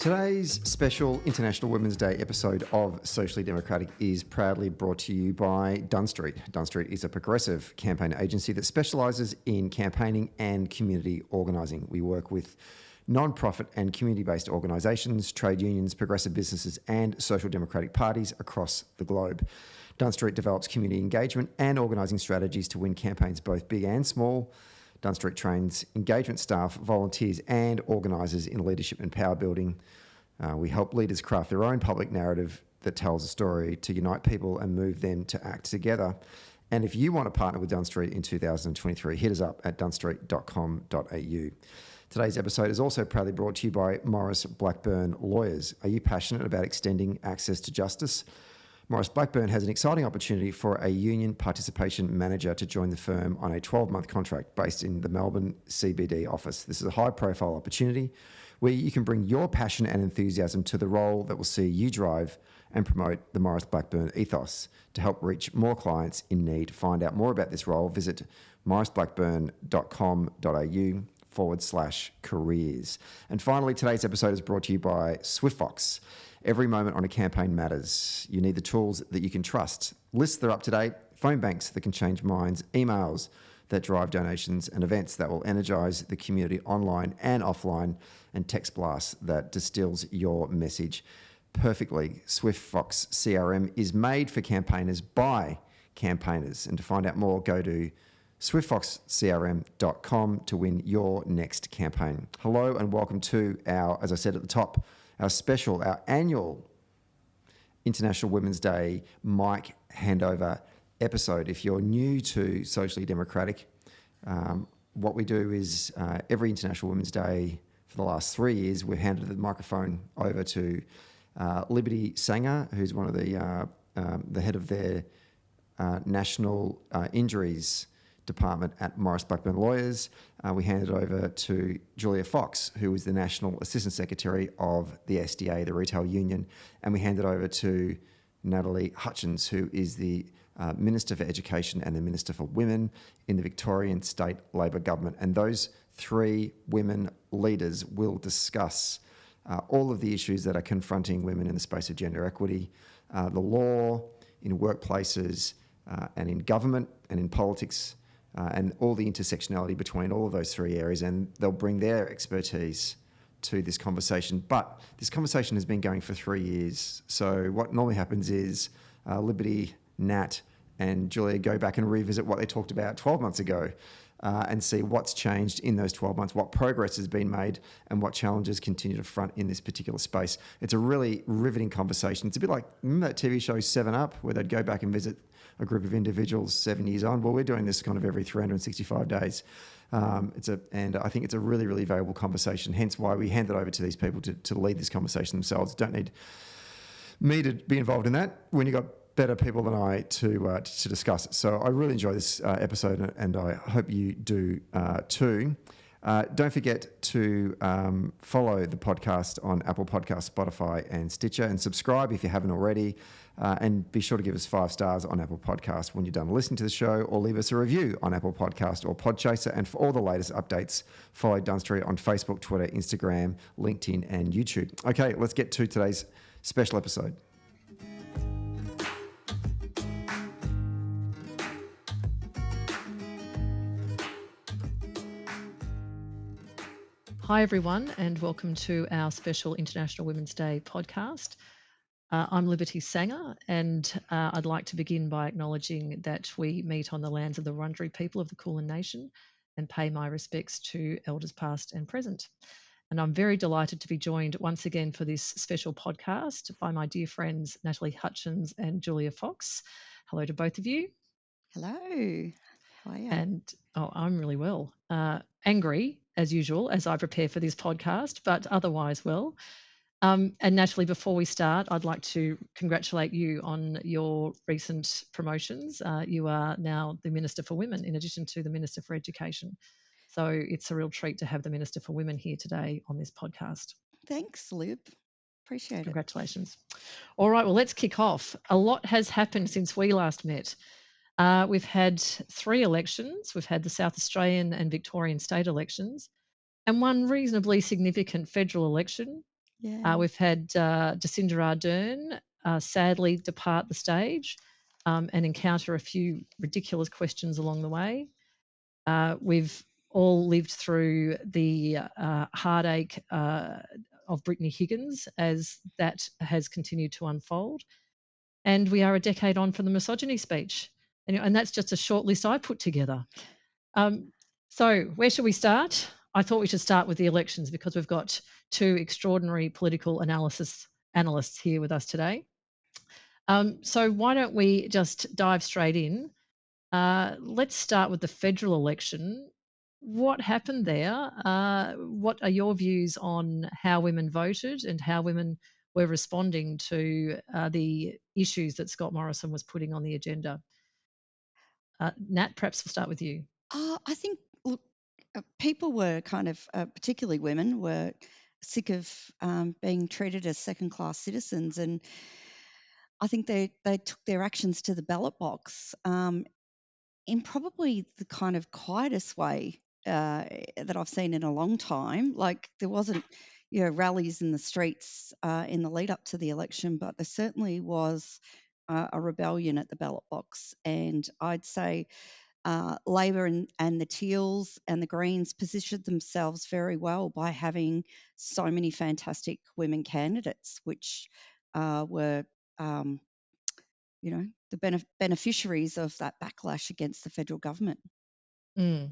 Today's special International Women's Day episode of Socially Democratic is proudly brought to you by Dunn Street. Dunn Street is a progressive campaign agency that specialises in campaigning and community organising. We work with non-profit and community-based organisations, trade unions, progressive businesses and social democratic parties across the globe. Dunn Street develops community engagement and organising strategies to win campaigns both big and small. Dunn Street trains engagement staff, volunteers and organisers in leadership and power building. We help leaders craft their own public narrative that tells a story to unite people and move them to act together. And if you want to partner with Dunn Street in 2023, hit us up at dunstreet.com.au. Today's episode is also proudly brought to you by Maurice Blackburn Lawyers. Are you passionate about extending access to justice? Maurice Blackburn has an exciting opportunity for a union participation manager to join the firm on a 12-month contract based in the Melbourne CBD office. This is a high-profile opportunity where you can bring your passion and enthusiasm to the role that will see you drive and promote the Maurice Blackburn ethos to help reach more clients in need. Find out more about this role, visit mauriceblackburn.com.au/careers. And finally, today's episode is brought to you by SwiftFox. Every moment on a campaign matters. You need the tools that you can trust. Lists that are up to date, phone banks that can change minds, emails that drive donations, and events that will energise the community online and offline, and text blasts that distills your message perfectly. SwiftFox CRM is made for campaigners by campaigners. And to find out more, go to swiftfoxcrm.com to win your next campaign. Hello and welcome to our, as I said at the top, our annual International Women's Day mic handover episode. If you're new to Socially Democratic, what we do is every International Women's Day for the last 3 years, we've handed the microphone over to Liberty Sanger, who's one of the head of their national injuries department at Maurice Blackburn Lawyers. We handed over to Julia Fox, who is the National Assistant Secretary of the SDA, the Retail Union, and we handed over to Natalie Hutchins, who is the Minister for Education and the Minister for Women in the Victorian State Labor Government. And those three women leaders will discuss all of the issues that are confronting women in the space of gender equity, the law, in workplaces, and in government and in politics, and all the intersectionality between all of those three areas, and they'll bring their expertise to this conversation. But this conversation has been going for 3 years. So what normally happens is Liberty, Nat, and Julia go back and revisit what they talked about 12 months ago and see what's changed in those 12 months, what progress has been made, and what challenges continue to front in this particular space. It's a really riveting conversation. It's a bit like, remember that TV show 7 Up, where they'd go back and visit a group of individuals 7 years on? Well, we're doing this kind of every 365 days. And I think it's a really, really valuable conversation, hence why we hand it over to these people to lead this conversation themselves. Don't need me to be involved in that when you've got better people than I to discuss it. So I really enjoy this episode, and I hope you do too. Don't forget to follow the podcast on Apple Podcasts, Spotify and Stitcher, and subscribe if you haven't already. And be sure to give us 5 stars on Apple Podcasts when you're done listening to the show, or leave us a review on Apple Podcast or Podchaser. And for all the latest updates, follow Dunn Street on Facebook, Twitter, Instagram, LinkedIn and YouTube. Okay, let's get to today's special episode. Hi everyone, and welcome to our special International Women's Day podcast. I'm Liberty Sanger, and I'd like to begin by acknowledging that we meet on the lands of the Wurundjeri people of the Kulin Nation and pay my respects to elders past and present. And I'm very delighted to be joined once again for this special podcast by my dear friends Natalie Hutchins and Julia Fox. Hello to both of you. Hello. How are you? And I'm really well. Angry, as usual, as I prepare for this podcast, but otherwise well. And Natalie, before we start, I'd like to congratulate you on your recent promotions. You are now the Minister for Women, in addition to the Minister for Education. So it's a real treat to have the Minister for Women here today on this podcast. Thanks, Lib. Appreciate Congratulations. All right, well, let's kick off. A lot has happened since we last met. We've had 3 elections. We've had the South Australian and Victorian state elections, and one reasonably significant federal election. Yeah. We've had Jacinda Ardern sadly depart the stage and encounter a few ridiculous questions along the way. We've all lived through the heartache of Brittany Higgins as that has continued to unfold. And we are a decade on from the misogyny speech. And that's just a short list I put together. So where should we start? I thought we should start with the elections because we've got two extraordinary political analysts here with us today. So why don't we just dive straight in? Let's start with the federal election. What happened there? What are your views on how women voted and how women were responding to the issues that Scott Morrison was putting on the agenda? Nat, perhaps we'll start with you. I think, look, people were kind of, particularly women, were sick of being treated as second-class citizens, and I think they took their actions to the ballot box in probably the kind of quietest way that I've seen in a long time. Like, there wasn't, rallies in the streets in the lead up to the election, but there certainly was a rebellion at the ballot box. And I'd say Labor and the Teals and the Greens positioned themselves very well by having so many fantastic women candidates, which were, the beneficiaries of that backlash against the federal government. Mm.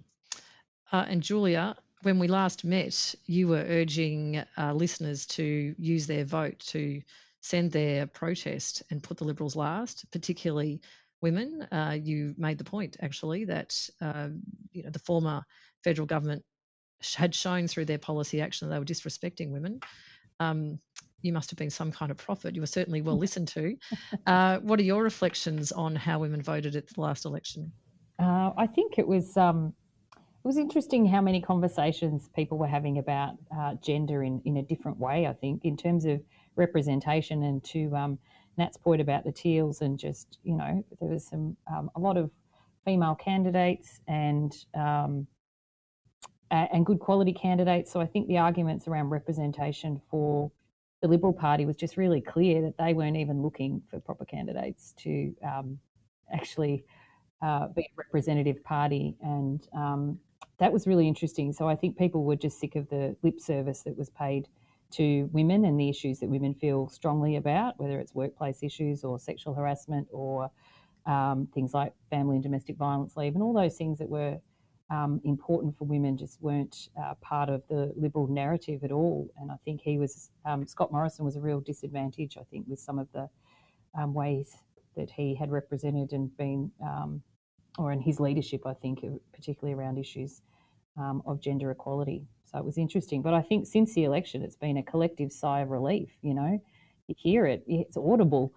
And Julia, when we last met, you were urging listeners to use their vote to send their protest and put the Liberals last, particularly women. You made the point, actually, that the former federal government had shown through their policy action that they were disrespecting women. You must have been some kind of prophet. You were certainly well listened to. What are your reflections on how women voted at the last election? I think it was interesting how many conversations people were having about gender in a different way, I think, in terms of representation. And to Nat's point about the Teals, and just, there was a lot of female candidates and good quality candidates. So I think the arguments around representation for the Liberal Party was just really clear that they weren't even looking for proper candidates to actually be a representative party. And that was really interesting. So I think people were just sick of the lip service that was paid to women and the issues that women feel strongly about, whether it's workplace issues or sexual harassment or things like family and domestic violence leave, and all those things that were important for women just weren't part of the Liberal narrative at all. And I think Scott Morrison was a real disadvantage, I think, with some of the ways that he had represented and been, or in his leadership, I think, particularly around issues of gender equality. So it was interesting. But I think since the election, it's been a collective sigh of relief, You hear it, it's audible.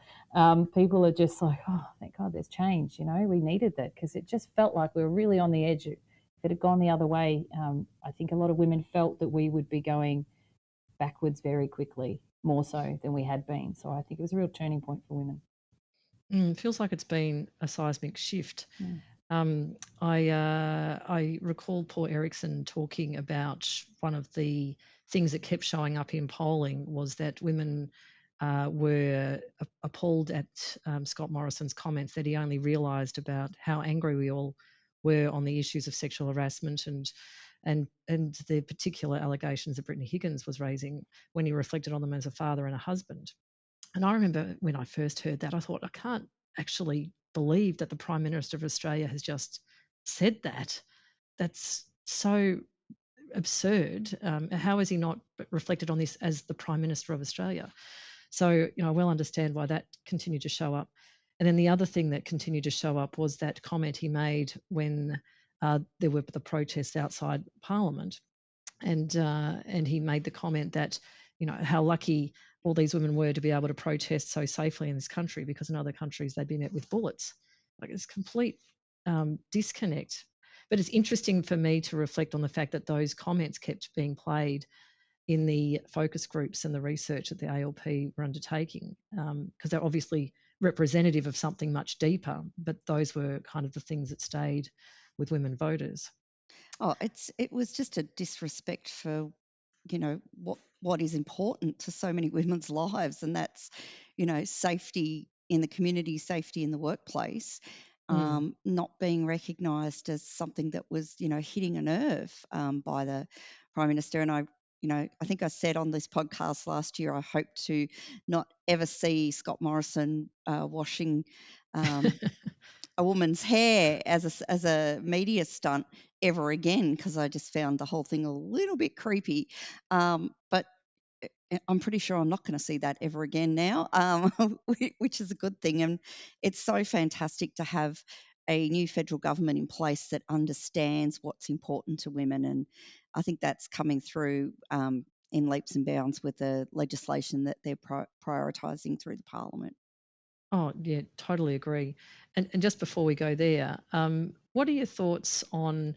People are just like, oh, thank God there's change, We needed that, because it just felt like we were really on the edge. If it had gone the other way, I think a lot of women felt that we would be going backwards very quickly, more so than we had been. So I think it was a real turning point for women. Feels like it's been a seismic shift. I recall Paul Erickson talking about one of the things that kept showing up in polling was that women were appalled at Scott Morrison's comments that he only realised about how angry we all were on the issues of sexual harassment and the particular allegations that Brittany Higgins was raising when he reflected on them as a father and a husband. And I remember when I first heard that, I thought, I can't actually believe that the Prime Minister of Australia has just said that. That's so absurd. How has he not reflected on this as the Prime Minister of Australia? So, I well understand why that continued to show up. And then the other thing that continued to show up was that comment he made when there were the protests outside Parliament. And he made the comment that, how lucky all these women were to be able to protest so safely in this country, because in other countries they'd be met with bullets. Like, it's complete disconnect. But it's interesting for me to reflect on the fact that those comments kept being played in the focus groups and the research that the ALP were undertaking, because they're obviously representative of something much deeper, but those were kind of the things that stayed with women voters. Oh, it was just a disrespect for, what what is important to so many women's lives, and that's, safety in the community, safety in the workplace, not being recognised as something that was, hitting a nerve by the Prime Minister. And I think I said on this podcast last year, I hope to not ever see Scott Morrison washing a woman's hair as a media stunt ever again, because I just found the whole thing a little bit creepy. But I'm pretty sure I'm not going to see that ever again now, which is a good thing. And it's so fantastic to have a new federal government in place that understands what's important to women. And I think that's coming through in leaps and bounds with the legislation that they're prioritising through the Parliament. Oh, yeah, totally agree. And just before we go there, what are your thoughts on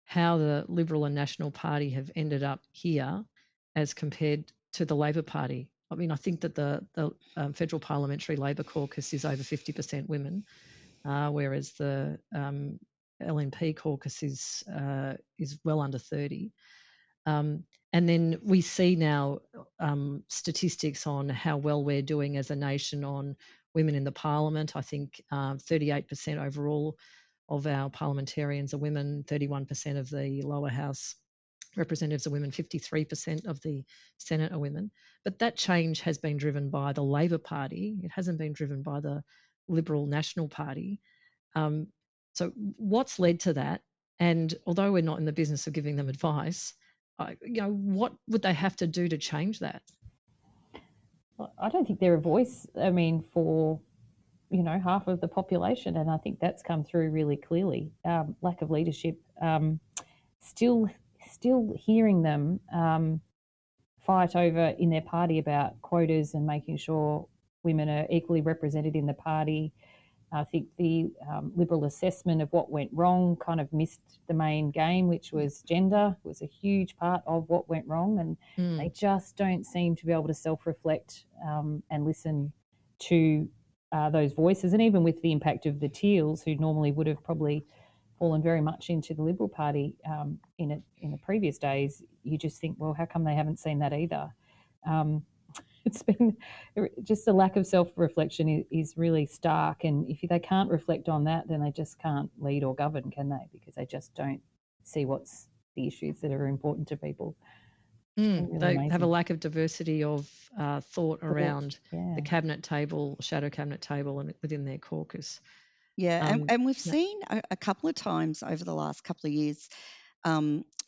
how the Liberal and National Party have ended up here as compared to the Labor Party? I mean, I think that the Federal Parliamentary Labor Caucus is over 50% women, whereas the LNP caucus is well under 30. And then we see now statistics on how well we're doing as a nation on women in the Parliament. I think 38% overall of our parliamentarians are women, 31% of the lower house representatives are women, 53% of the Senate are women. But that change has been driven by the Labor Party. It hasn't been driven by the Liberal National Party. So what's led to that? And although we're not in the business of giving them advice, what would they have to do to change that? Well, I don't think they're a voice, for, half of the population. And I think that's come through really clearly. Lack of leadership. Still hearing them fight over in their party about quotas and making sure women are equally represented in the party. I think the Liberal assessment of what went wrong kind of missed the main game, which was gender, was a huge part of what went wrong. And they just don't seem to be able to self-reflect and listen to those voices. And even with the impact of the Teals, who normally would have probably fallen very much into the Liberal Party in the previous days, you just think, well, how come they haven't seen that either? It's been just the lack of self-reflection is really stark, and if they can't reflect on that, then they just can't lead or govern, can they? Because they just don't see what's the issues that are important to people. Really they amazing. Have a lack of diversity of thought around the cabinet table, shadow cabinet table, and within their caucus. Yeah, and we've seen a couple of times over the last couple of years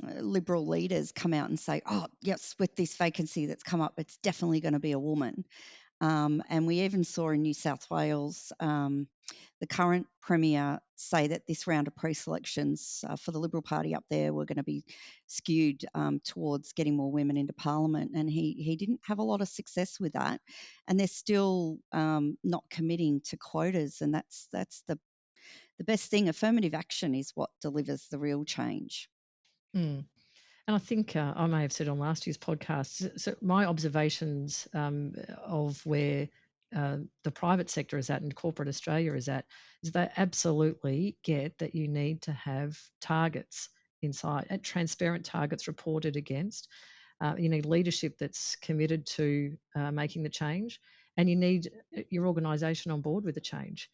Liberal leaders come out and say, oh, yes, with this vacancy that's come up, it's definitely going to be a woman. And we even saw in New South Wales the current Premier say that this round of pre-selections for the Liberal Party up there were going to be skewed towards getting more women into Parliament. And he didn't have a lot of success with that. And they're still not committing to quotas. And that's the best thing. Affirmative action is what delivers the real change. And I think I may have said on last year's podcast, so my observations of where the private sector is at and corporate Australia is at, is they absolutely get that you need to have targets inside, transparent targets reported against. You need leadership that's committed to making the change, and you need your organisation on board with the change.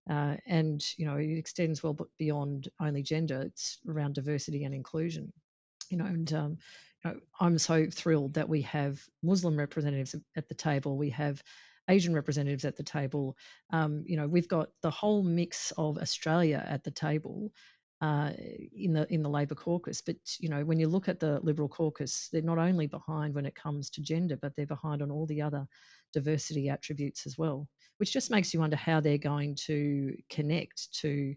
And, it extends well beyond only gender. It's around diversity and inclusion. And I'm so thrilled that we have Muslim representatives at the table. We have Asian representatives at the table. We've got the whole mix of Australia at the table in the Labor caucus. But, when you look at the Liberal caucus, they're not only behind when it comes to gender, but they're behind on all the other diversity attributes as well, which just makes you wonder how they're going to connect to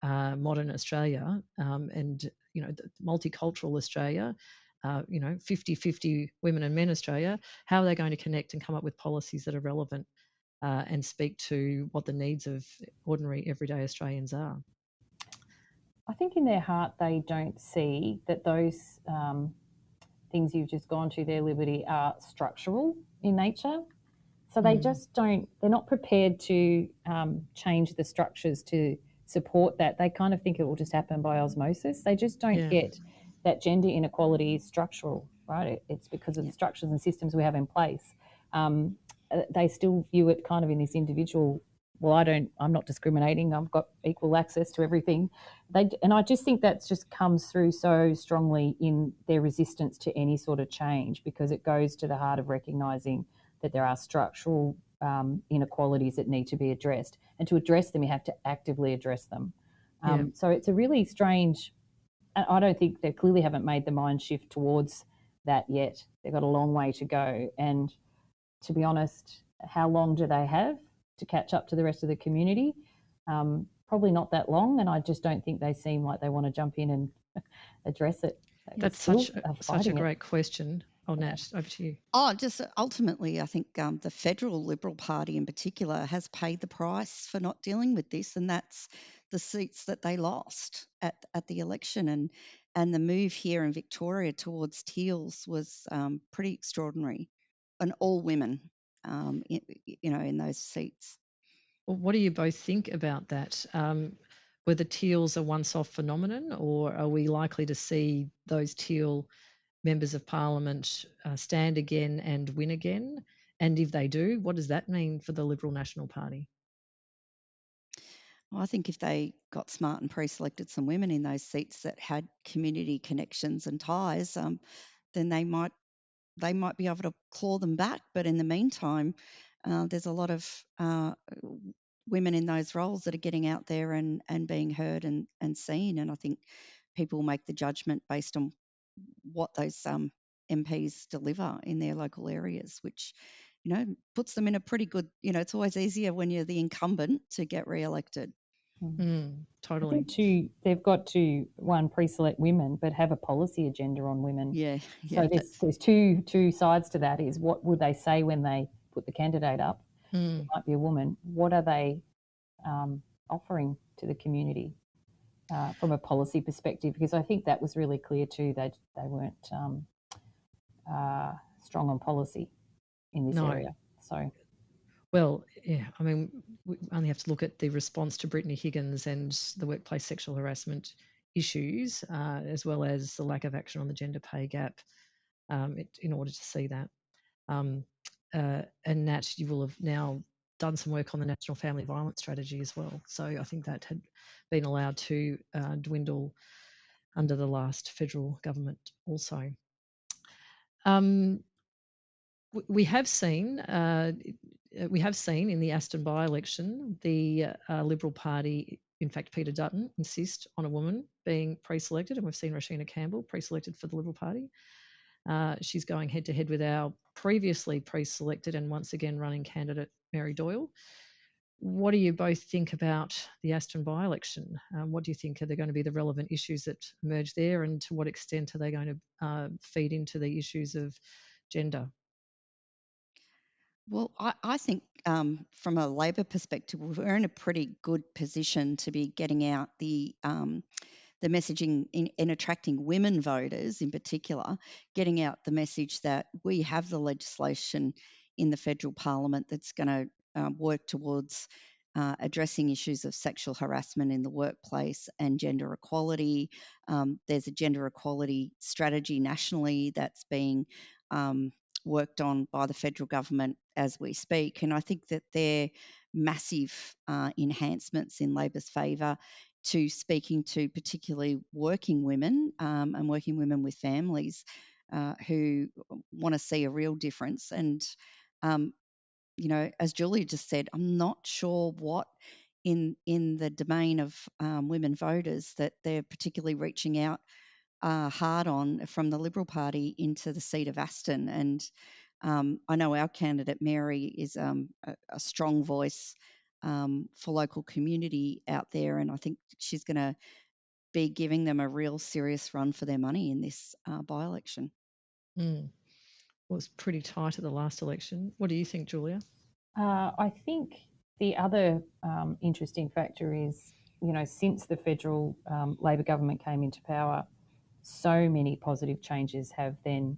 modern Australia and, the multicultural Australia, 50-50 women and men Australia. How are they going to connect and come up with policies that are relevant and speak to what the needs of ordinary everyday Australians are? I think in their heart they don't see that those things you've just gone to there, Liberty, are structural in nature. So they just don't, they're not prepared to change the structures to support that. They kind of think it will just happen by osmosis. They just don't get that gender inequality is structural. right? It's because of the structures and systems we have in place. They still view it kind of in this individual, well, I'm not discriminating, I've got equal access to everything. And I just think that just comes through so strongly in their resistance to any sort of change, because it goes to the heart of recognising that there are structural inequalities that need to be addressed. And to address them, you have to actively address them. So it's a really strange, I don't think they clearly haven't made the mind shift towards that yet. They've got a long way to go. And to be honest, how long do they have to catch up to the rest of the community? Probably not that long, and I just don't think they seem like they want to jump in and address it. That's such a great question. Oh, Nat, over to you. Oh, just ultimately, I think the federal Liberal Party in particular has paid the price for not dealing with this, and that's the seats that they lost at the election. And the move here in Victoria towards Teals was pretty extraordinary, and all women, in those seats. Well, what do you both think about that? Were the Teals a once-off phenomenon, or are we likely to see those Teal members of Parliament stand again and win again? And if they do, what does that mean for the Liberal National Party? Well, I think if they got smart and pre-selected some women in those seats that had community connections and ties, then they might be able to claw them back. But in the meantime, there's a lot of women in those roles that are getting out there and being heard and seen. And I think people will make the judgment based on what those MPs deliver in their local areas, which, puts them in a pretty good, it's always easier when you're the incumbent to get re-elected. Totally. They've got to, one, pre-select women, but have a policy agenda on women. Yeah. So there's two sides to that. Is what would they say when they put the candidate up? It might be a woman. What are they offering to the community from a policy perspective? Because I think that was really clear too. They weren't strong on policy in this area. So. Well, yeah, I mean, we only have to look at the response to Brittany Higgins and the workplace sexual harassment issues, as well as the lack of action on the gender pay gap, in order to see that. And Nat, you will have now done some work on the National Family Violence Strategy as well. So I think that had been allowed to dwindle under the last federal government also. We have seen in the Aston by-election the Liberal Party, in fact Peter Dutton, insist on a woman being pre-selected, and we've seen Rashina Campbell pre-selected for the Liberal Party. She's going head-to-head with our previously pre-selected and once again running candidate Mary Doyle. What do you both think about the Aston by-election? What do you think are going to be the relevant issues that emerge there, and to what extent are they going to feed into the issues of gender? Well, I think from a Labor perspective, we're in a pretty good position to be getting out the messaging in attracting women voters in particular, getting out the message that we have the legislation in the federal parliament that's going to work towards addressing issues of sexual harassment in the workplace and gender equality. There's a gender equality strategy nationally that's being worked on by the federal government as we speak. And I think that they're massive enhancements in Labor's favour to speaking to particularly working women and working women with families who want to see a real difference. And, as Julia just said, I'm not sure what in the domain of women voters that they're particularly reaching out hard on from the Liberal Party into the seat of Aston. And I know our candidate, Mary, is a strong voice for local community out there. And I think she's going to be giving them a real serious run for their money in this by-election. Well, it was pretty tight at the last election. What do you think, Julia? I think the other interesting factor is, since the federal Labor government came into power, so many positive changes have then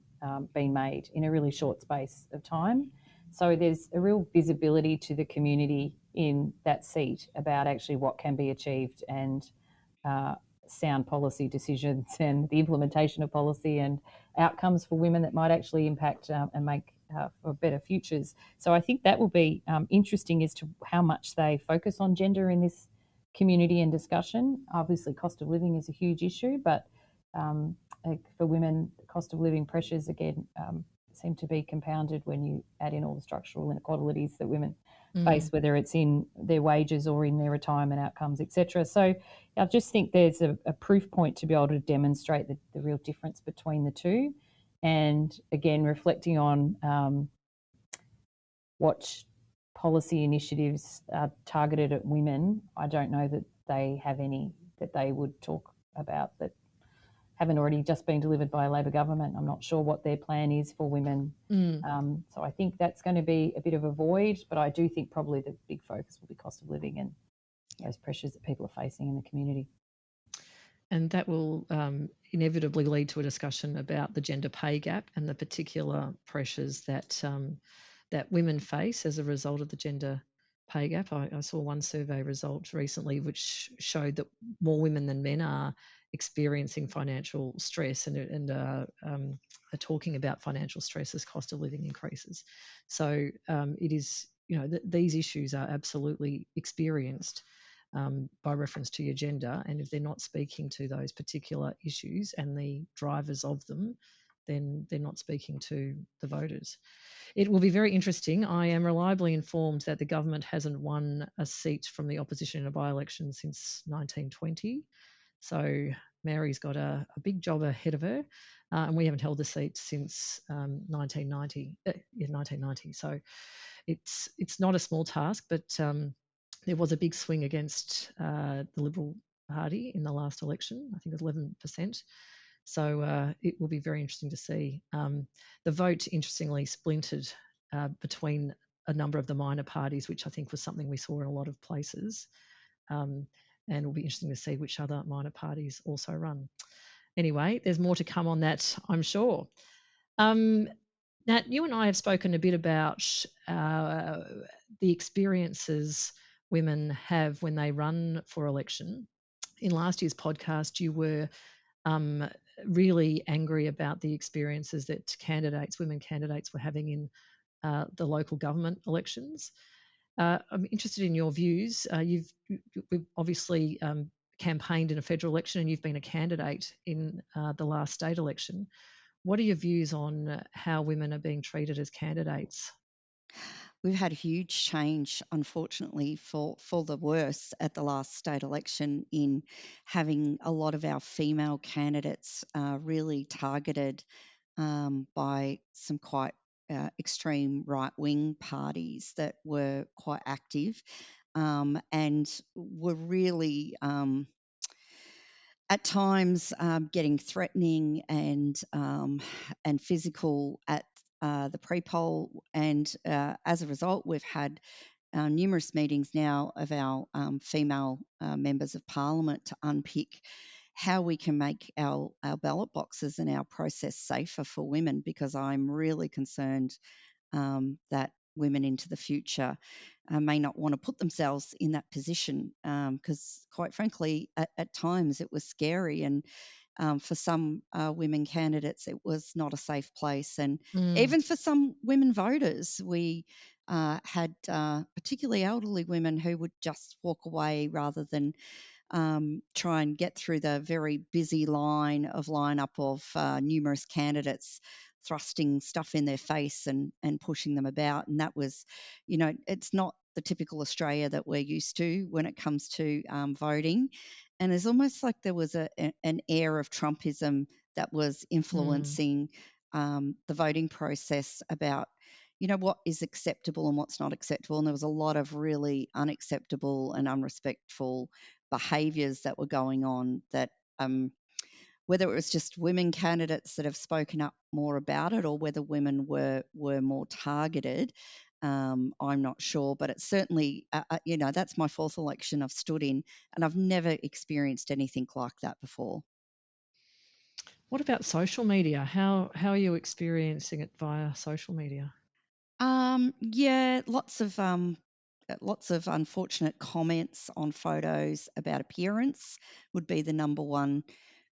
been made in a really short space of time. So there's a real visibility to the community in that seat about actually what can be achieved and sound policy decisions and the implementation of policy and outcomes for women that might actually impact and make for better futures. So I think that will be interesting as to how much they focus on gender in this community and discussion. Obviously, cost of living is a huge issue, but for women, cost of living pressures, again, seem to be compounded when you add in all the structural inequalities that women face, whether it's in their wages or in their retirement outcomes, etc. So I just think there's a proof point to be able to demonstrate the real difference between the two. And again, reflecting on what policy initiatives are targeted at women, I don't know that they have any that they would talk about that haven't already just been delivered by a Labor government. I'm not sure what their plan is for women. So I think that's going to be a bit of a void, but I do think probably the big focus will be cost of living and those pressures that people are facing in the community. And that will inevitably lead to a discussion about the gender pay gap and the particular pressures that that women face as a result of the gender pay gap. I saw one survey result recently which showed that more women than men are experiencing financial stress and are talking about financial stress as cost of living increases. So it is, these issues are absolutely experienced by reference to your gender, and if they're not speaking to those particular issues and the drivers of them, then they're not speaking to the voters. It will be very interesting. I am reliably informed that the government hasn't won a seat from the opposition in a by-election since 1920. So Mary's got a big job ahead of her, and we haven't held the seat since 1990. 1990. So it's not a small task, but there was a big swing against the Liberal Party in the last election. I think it was 11%. So it will be very interesting to see. The vote, interestingly, splintered between a number of the minor parties, which I think was something we saw in a lot of places. And it'll be interesting to see which other minor parties also run. Anyway, there's more to come on that, I'm sure. Nat, you and I have spoken a bit about the experiences women have when they run for election. In last year's podcast, you were really angry about the experiences that women candidates were having in the local government elections. I'm interested in your views. We've obviously campaigned in a federal election, and you've been a candidate in the last state election. What are your views on how women are being treated as candidates? We've had huge change, unfortunately, for the worse at the last state election in having a lot of our female candidates really targeted by some quite extreme right-wing parties that were quite active and were really at times getting threatening and physical at the pre-poll, and as a result, we've had numerous meetings now of our female members of parliament to unpick how we can make our ballot boxes and our process safer for women, because I'm really concerned that women into the future may not want to put themselves in that position, because quite frankly, at times it was scary, and for some women candidates, it was not a safe place. And even for some women voters, we had particularly elderly women who would just walk away rather than try and get through the very busy lineup of numerous candidates thrusting stuff in their face and pushing them about. And that was, it's not the typical Australia that we're used to when it comes to voting. And it's almost like there was an air of Trumpism that was influencing the voting process about, what is acceptable and what's not acceptable. And there was a lot of really unacceptable and unrespectful behaviours that were going on that whether it was just women candidates that have spoken up more about it or whether women were more targeted, I'm not sure. But it's certainly, that's my fourth election I've stood in, and I've never experienced anything like that before. What about social media? How are you experiencing it via social media? Yeah, lots of lots of unfortunate comments on photos about appearance would be the number one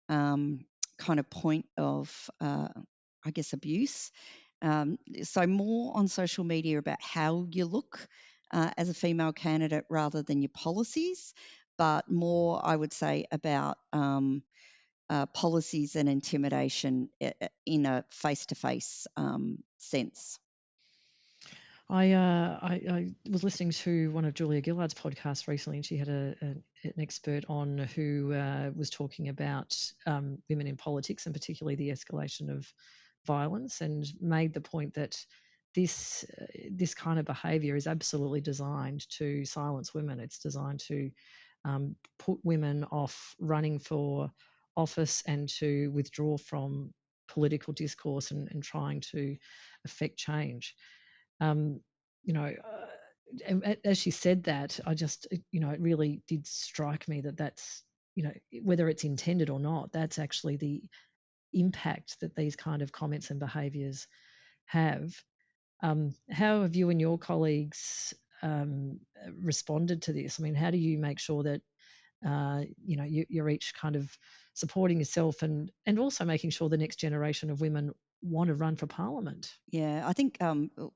kind of point of, I guess, abuse. So more on social media about how you look as a female candidate rather than your policies, but more, I would say, about policies and intimidation in a face-to-face sense. I was listening to one of Julia Gillard's podcasts recently, and she had an expert on who was talking about women in politics, and particularly the escalation of violence, and made the point that this kind of behaviour is absolutely designed to silence women. It's designed to put women off running for office and to withdraw from political discourse and trying to affect change. You know, and as she said that, I just, it really did strike me that that's, whether it's intended or not, that's actually the impact that these kind of comments and behaviours have. How have you and your colleagues responded to this? I mean, how do you make sure that you're each kind of supporting yourself and also making sure the next generation of women want to run for parliament? Yeah, I think,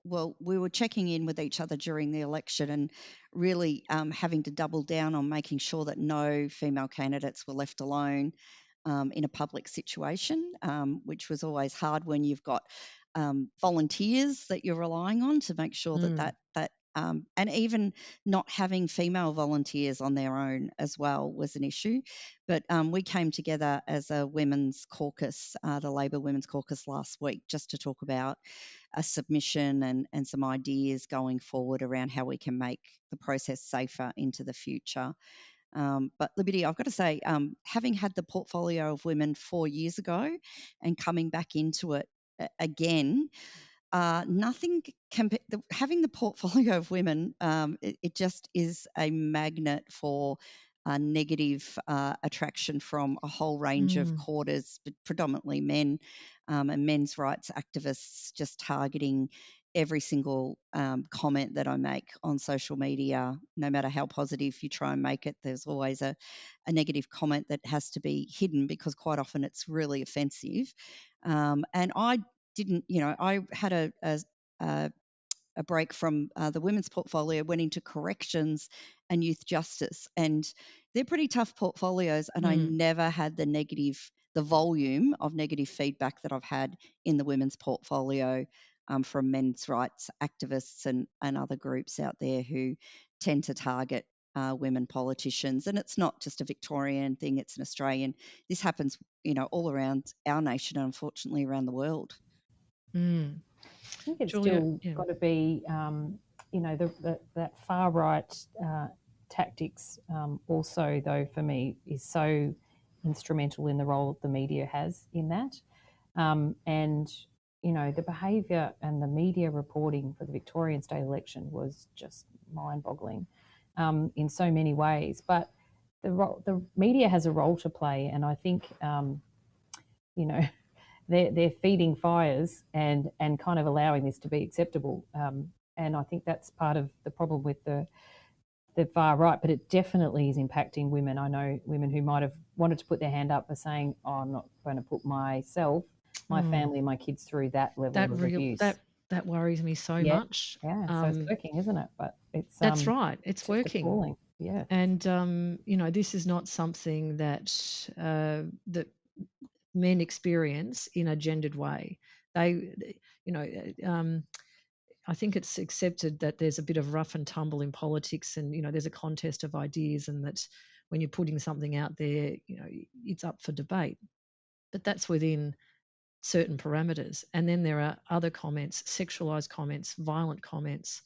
well, we were checking in with each other during the election and really having to double down on making sure that no female candidates were left alone in a public situation, which was always hard when you've got volunteers that you're relying on to make sure that and even not having female volunteers on their own as well was an issue. But we came together as a women's caucus, the Labor Women's Caucus last week, just to talk about a submission and some ideas going forward around how we can make the process safer into the future. But Liberty, I've got to say, having had the portfolio of women 4 years ago and coming back into it again, nothing having the portfolio of women, it just is a magnet for negative attraction from a whole range of quarters, but predominantly men and men's rights activists, just targeting every single comment that I make on social media. No matter how positive you try and make it, there's always a negative comment that has to be hidden because quite often it's really offensive. And I didn't, I had a break from the women's portfolio, went into corrections and youth justice, and they're pretty tough portfolios. And I never had the volume of negative feedback that I've had in the women's portfolio from men's rights activists and other groups out there who tend to target women politicians. And it's not just a Victorian thing, it's an Australian. This happens, all around our nation and unfortunately around the world. I think it's Julia, still got to be, that far right tactics also, though, for me, is so instrumental in the role the media has in that. And, the behaviour and the media reporting for the Victorian state election was just mind-boggling in so many ways. But the media has a role to play, and I think, they're feeding fires and kind of allowing this to be acceptable. And I think that's part of the problem with the far right, but it definitely is impacting women. I know women who might have wanted to put their hand up for saying, I'm not going to put myself, my family, my kids through that level of abuse. That worries me so much. Yeah, so it's working, isn't it? But it's that's right. It's working. Appalling. Yeah. And this is not something that that men experience in a gendered way. I think it's accepted that there's a bit of rough and tumble in politics, and there's a contest of ideas, and that when you're putting something out there, it's up for debate. But that's within certain parameters. And then there are other comments, sexualized comments, violent comments,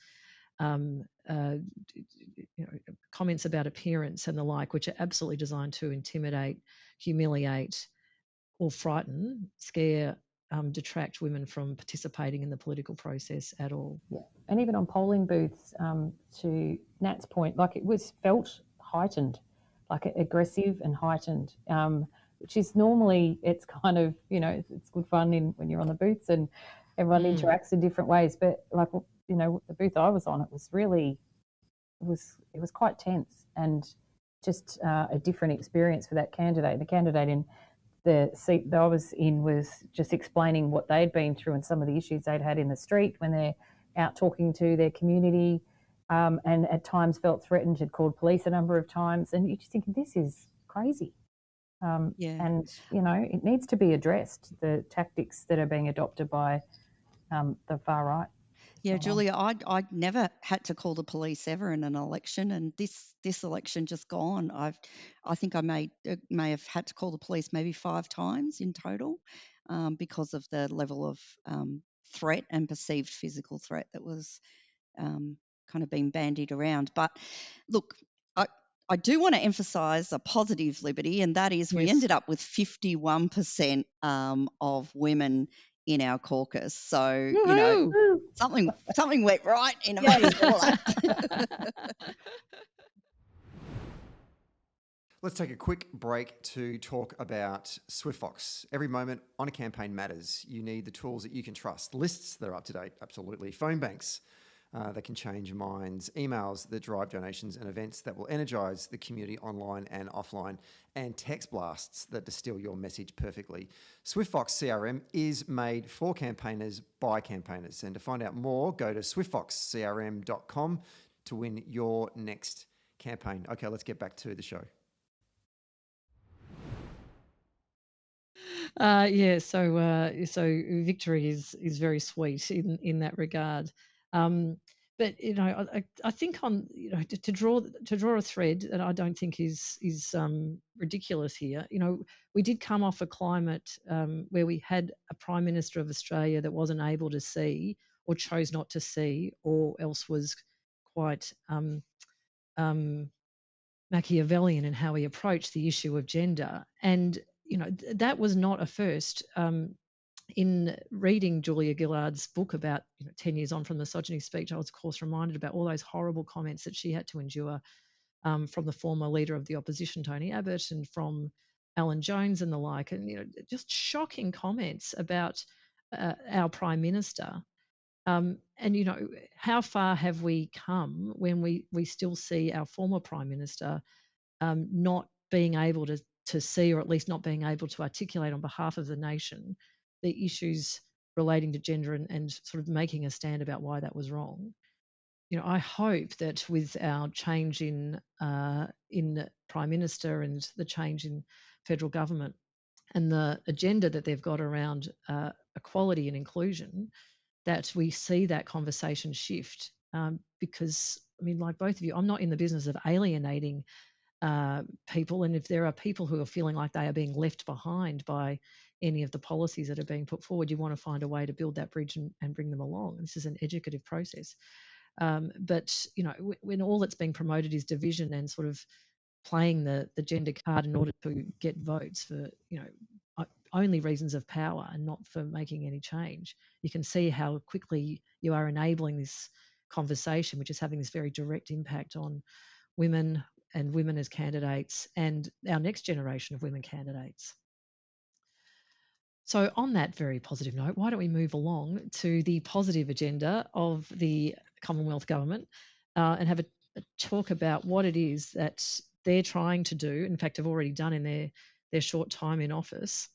comments about appearance and the like, which are absolutely designed to intimidate, humiliate, or frighten, scare, detract women from participating in the political process at all. Yeah, and even on polling booths, to Nat's point, like it was felt heightened, like aggressive and heightened, which is normally, it's kind of, it's good fun when you're on the booths and everyone interacts in different ways. But like, the booth I was on, it was really was quite tense and just a different experience for that candidate. The candidate in the seat that I was in was just explaining what they'd been through and some of the issues they'd had in the street when they're out talking to their community, and at times felt threatened, had called police a number of times, and you're just thinking, this is crazy. And, it needs to be addressed, the tactics that are being adopted by the far right. Yeah, Julia, I'd never had to call the police ever in an election, and this election just gone. I think I may have had to call the police maybe 5 times in total, because of the level of threat and perceived physical threat that was kind of being bandied around. But look, I do want to emphasise a positive, Liberty, and that is we ended up with 51% of women in our caucus. So, something went right in amongst all that. Let's take a quick break to talk about SwiftFox. Every moment on a campaign matters. You need the tools that you can trust. Lists that are up to date, absolutely. Phone banks that can change minds. Emails that drive donations, and events that will energise the community online and offline. And text blasts that distill your message perfectly. SwiftFox CRM is made for campaigners by campaigners. And to find out more, go to swiftfoxcrm.com to win your next campaign. Okay, let's get back to the show. So victory is very sweet in that regard. But I think on to draw a thread that I don't think is ridiculous here. We did come off a climate where we had a Prime Minister of Australia that wasn't able to see, or chose not to see, or else was quite Machiavellian in how he approached the issue of gender. And that was not a first. In reading Julia Gillard's book about 10 years on from the misogyny speech, I was of course reminded about all those horrible comments that she had to endure from the former leader of the opposition, Tony Abbott, and from Alan Jones and the like, and just shocking comments about our Prime Minister. And how far have we come when we still see our former Prime Minister not being able to see, or at least not being able to articulate on behalf of the nation, the issues relating to gender and sort of making a stand about why that was wrong. I hope that with our change in Prime Minister and the change in federal government and the agenda that they've got around equality and inclusion, that we see that conversation shift. Because, like both of you, I'm not in the business of alienating people. And if there are people who are feeling like they are being left behind by any of the policies that are being put forward, you want to find a way to build that bridge and bring them along. This is an educative process. But when all that's being promoted is division and sort of playing the gender card in order to get votes for only reasons of power and not for making any change, you can see how quickly you are enabling this conversation, which is having this very direct impact on women and women as candidates and our next generation of women candidates. So on that very positive note, why don't we move along to the positive agenda of the Commonwealth Government and have a talk about what it is that they're trying to do, in fact have already done in their short time in office.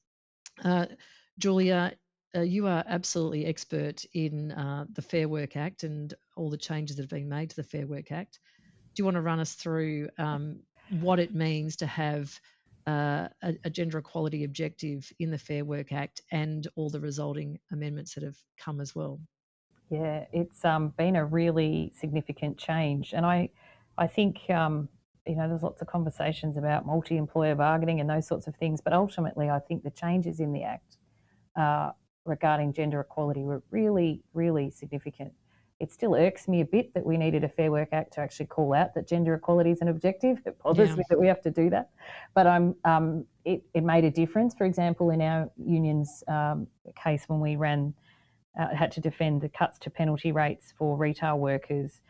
Julia, you are absolutely expert in the Fair Work Act and all the changes that have been made to the Fair Work Act. Do you want to run us through what it means to have a gender equality objective in the Fair Work Act and all the resulting amendments that have come as well? Yeah, it's been a really significant change. And I think, there's lots of conversations about multi-employer bargaining and those sorts of things, but ultimately I think the changes in the Act regarding gender equality were really, really significant. It still irks me a bit that we needed a Fair Work Act to actually call out that gender equality is an objective. It bothers me that we have to do that. But it made a difference. For example, in our union's case, when we had to defend the cuts to penalty rates for retail workers,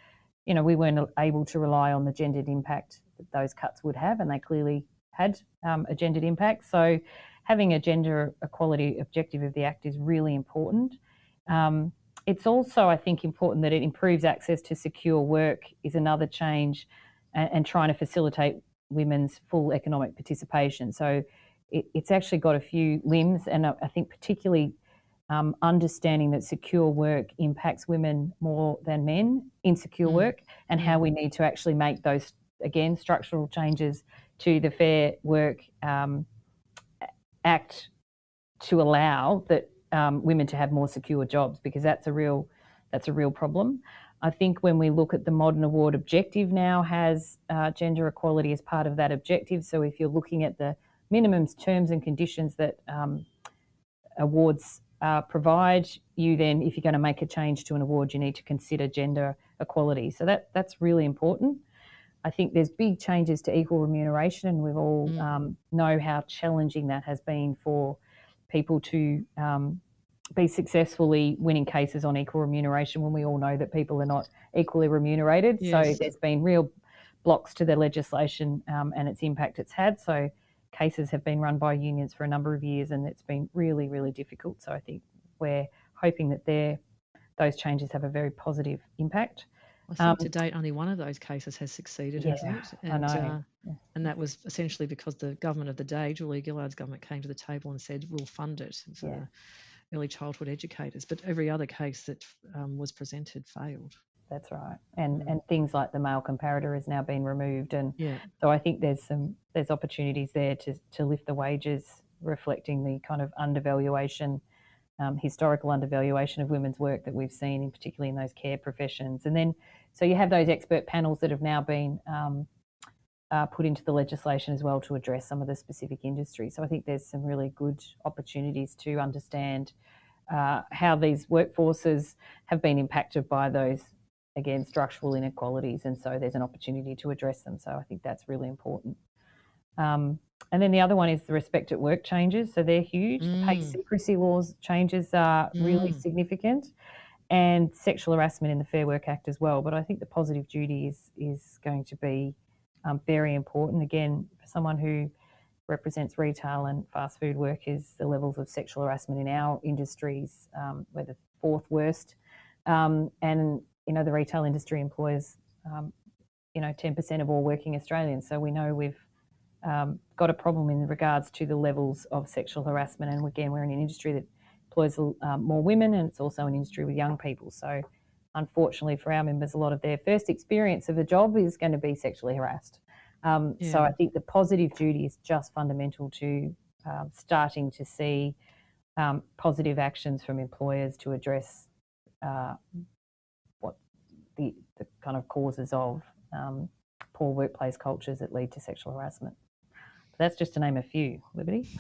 we weren't able to rely on the gendered impact that those cuts would have, and they clearly had a gendered impact. So having a gender equality objective of the Act is really important. it's also, I think, important that it improves access to secure work is another change, and trying to facilitate women's full economic participation. So it's actually got a few limbs, and I think particularly understanding that secure work impacts women more than men in secure work, and how we need to actually make those, again, structural changes to the Fair Work Act to allow that women to have more secure jobs, because that's a real problem. I think when we look at the modern award objective now has gender equality as part of that objective. So if you're looking at the minimum terms and conditions that awards provide, you then, if you're going to make a change to an award, you need to consider gender equality. So that's really important. I think there's big changes to equal remuneration, and we've all know how challenging that has been for people to be successfully winning cases on equal remuneration when we all know that people are not equally remunerated. Yes. So there's been real blocks to the legislation and its impact it's had. So cases have been run by unions for a number of years, and it's been really, really difficult. So I think we're hoping that those changes have a very positive impact. I think to date, only one of those cases has succeeded, hasn't it? And, I know. And that was essentially because the government of the day, Julia Gillard's government, came to the table and said, we'll fund it for early childhood educators. But every other case that was presented failed. That's right. And things like the male comparator has now been removed. And so I think there's opportunities there to lift the wages, reflecting the kind of undervaluation, historical undervaluation of women's work that we've seen, in particularly in those care professions. And then, so you have those expert panels that have now been put into the legislation as well to address some of the specific industries. So I think there's some really good opportunities to understand how these workforces have been impacted by those, again, structural inequalities. And so there's an opportunity to address them. So I think that's really important. And then the other one is the respect at work changes. So they're huge. The pay secrecy laws changes are really significant, and sexual harassment in the Fair Work Act as well. But I think the positive duty is going to be very important. Again, for someone who represents retail and fast food workers, the levels of sexual harassment in our industries, we're the fourth worst. And, the retail industry employs, 10% of all working Australians. So we know we've got a problem in regards to the levels of sexual harassment. And again, we're in an industry that employs more women, and it's also an industry with young people. So unfortunately for our members, a lot of their first experience of a job is going to be sexually harassed. So I think the positive duty is just fundamental to starting to see positive actions from employers to address what the kind of causes of poor workplace cultures that lead to sexual harassment. But that's just to name a few, Liberty.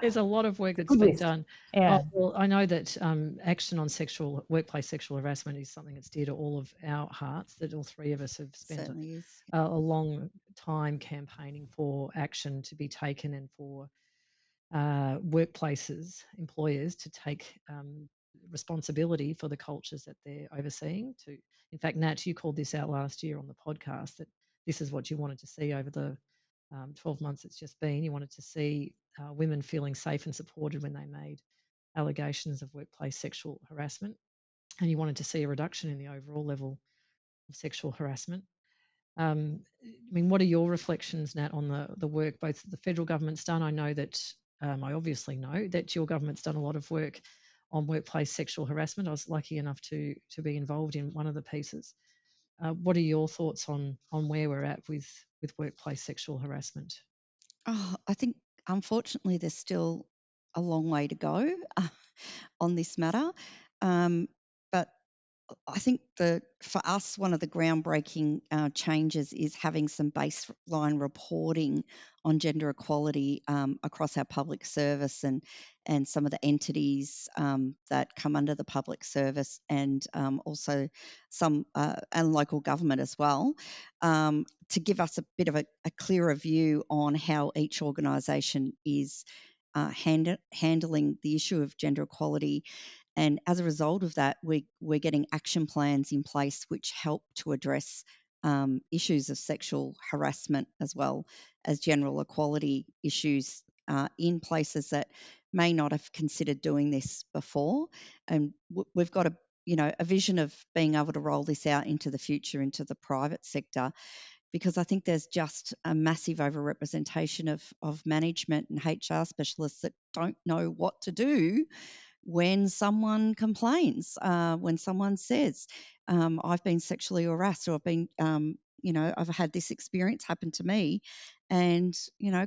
There's a lot of work that's been done. Yeah. Well, I know that action on workplace sexual harassment is something that's dear to all of our hearts, that all three of us have spent a long time campaigning for action to be taken, and for workplaces, employers, to take responsibility for the cultures that they're overseeing. In fact, Nat, you called this out last year on the podcast, that this is what you wanted to see over the 12 months it's just been. You wanted to see women feeling safe and supported when they made allegations of workplace sexual harassment, and you wanted to see a reduction in the overall level of sexual harassment. What are your reflections, Nat, on the work both the federal government's done? I know that I obviously know that your government's done a lot of work on workplace sexual harassment. I was lucky enough to be involved in one of the pieces. What are your thoughts on where we're at with workplace sexual harassment? I think, unfortunately, there's still a long way to go on this matter. But I think for us, one of the groundbreaking changes is having some baseline reporting on gender equality across our public service and some of the entities that come under the public service, and also some and local government as well, to give us a bit of a clearer view on how each organisation is handling the issue of gender equality. And as a result of that, we're getting action plans in place which help to address issues of sexual harassment as well as general equality issues in places that may not have considered doing this before. And we've got a vision of being able to roll this out into the future, into the private sector, because I think there's just a massive overrepresentation of management and HR specialists that don't know what to do when someone complains, when someone says, I've been sexually harassed, or I've been, I've had this experience happen to me. And,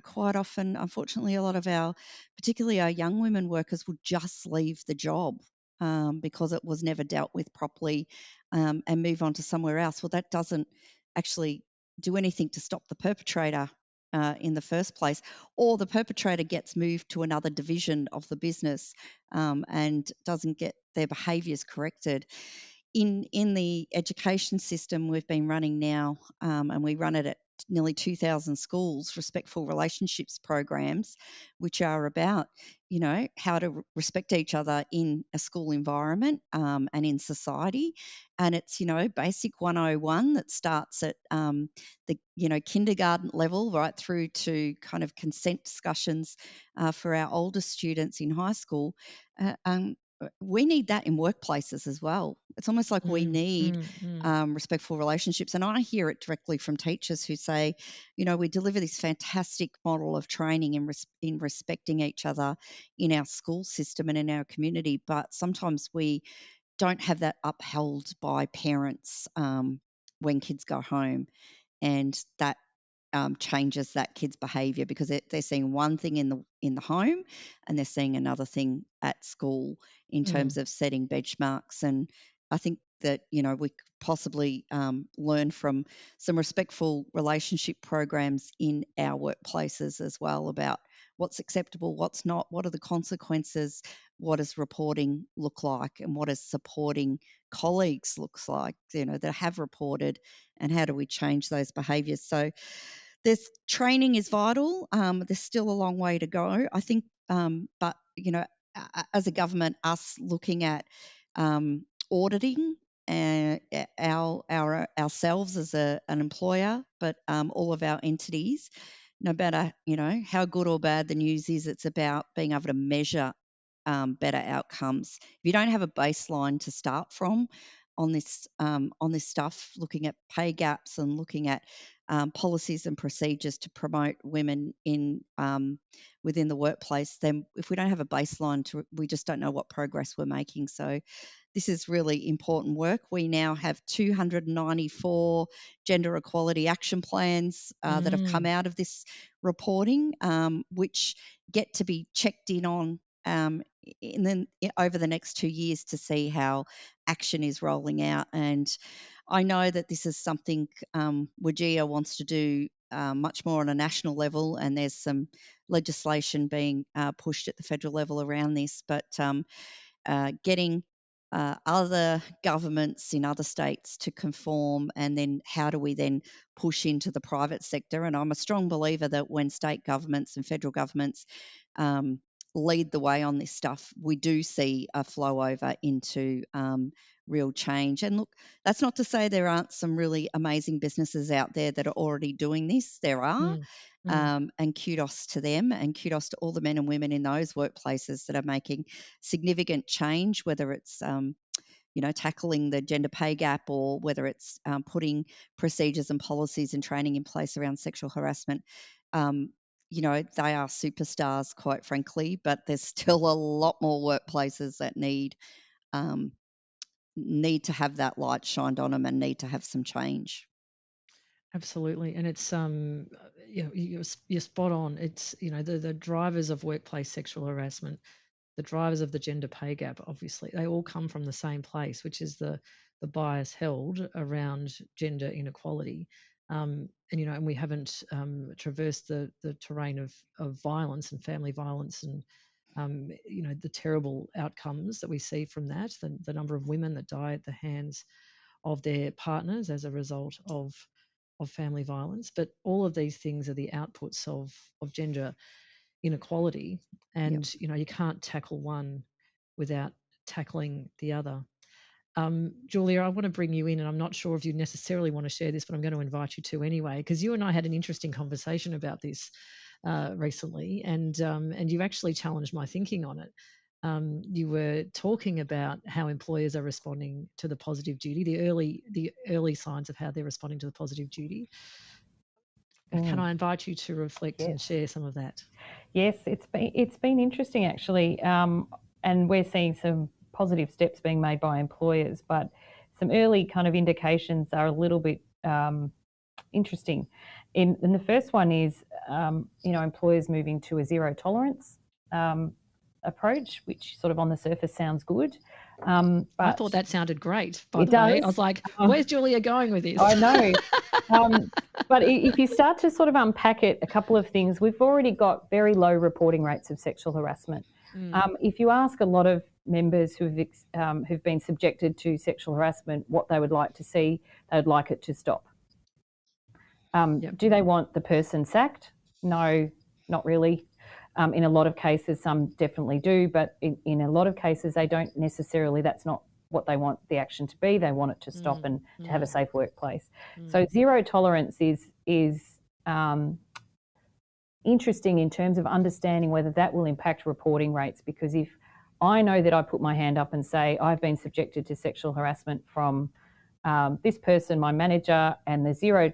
quite often, unfortunately, a lot of particularly our young women workers, would just leave the job because it was never dealt with properly, and move on to somewhere else. Well, that doesn't actually do anything to stop the perpetrator in the first place, or the perpetrator gets moved to another division of the business and doesn't get their behaviours corrected. In the education system we've been running now, and we run it at nearly 2,000 schools, respectful relationships programs, which are about, how to respect each other in a school environment and in society. And it's, basic 101 that starts at the, kindergarten level right through to kind of consent discussions for our older students in high school. We need that in workplaces as well. It's almost like we need respectful relationships. And I hear it directly from teachers who say, we deliver this fantastic model of training in respecting each other in our school system and in our community, but sometimes we don't have that upheld by parents when kids go home. And that changes that kid's behaviour, because they're seeing one thing in the home and they're seeing another thing at school in terms of setting benchmarks. And I think that we could possibly learn from some respectful relationship programs in our workplaces as well, about what's acceptable, what's not, what are the consequences, what does reporting look like, and what does supporting colleagues looks like, that have reported, and how do we change those behaviours. So this training is vital. There's still a long way to go, I think. But as a government, us looking at auditing ourselves as an employer, but all of our entities, no matter how good or bad the news is, it's about being able to measure better outcomes. If you don't have a baseline to start from on this stuff, looking at pay gaps and looking at policies and procedures to promote women in within the workplace, then if we don't have a baseline, we just don't know what progress we're making. So this is really important work. We now have 294 gender equality action plans that have come out of this reporting, which get to be checked in on and then over the next 2 years to see how action is rolling out. And I know that this is something WGEA wants to do much more on a national level, and there's some legislation being pushed at the federal level around this, but getting other governments in other states to conform, and then how do we then push into the private sector. And I'm a strong believer that when state governments and federal governments lead the way on this stuff, we do see a flow over into real change. And look, that's not to say there aren't some really amazing businesses out there that are already doing this. There are. And kudos to them, and kudos to all the men and women in those workplaces that are making significant change, whether it's tackling the gender pay gap, or whether it's putting procedures and policies and training in place around sexual harassment. They are superstars, quite frankly, but there's still a lot more workplaces that need to have that light shined on them and need to have some change. Absolutely. And it's you're spot on. It's the drivers of workplace sexual harassment, the drivers of the gender pay gap, obviously they all come from the same place, which is the bias held around gender inequality. And we haven't traversed the terrain of violence and family violence, and the terrible outcomes that we see from that, the number of women that die at the hands of their partners as a result of family violence. But all of these things are the outputs of gender inequality, and you can't tackle one without tackling the other. Julia, I want to bring you in, and I'm not sure if you necessarily want to share this, but I'm going to invite you to anyway, because you and I had an interesting conversation about this recently, and you actually challenged my thinking on it. You were talking about how employers are responding to the positive duty, the early signs of how they're responding to the positive duty. Can I invite you to reflect and share some of that? Yes, it's been interesting actually, and we're seeing some positive steps being made by employers, but some early kind of indications are a little bit interesting. And the first one is, employers moving to a zero tolerance approach, which sort of on the surface sounds good. But I thought that sounded great, by the way. I was like, where's Julia going with this? I know. But if you start to sort of unpack it, a couple of things, we've already got very low reporting rates of sexual harassment. If you ask a lot of members who've been subjected to sexual harassment what they would like to see, they would like it to stop. Do they want the person sacked? No, not really. In a lot of cases, some definitely do, but in a lot of cases, they don't necessarily, that's not what they want the action to be. They want it to stop and to have a safe workplace. So zero tolerance is interesting in terms of understanding whether that will impact reporting rates, because if I know that I put my hand up and say I've been subjected to sexual harassment from this person, my manager, and the zero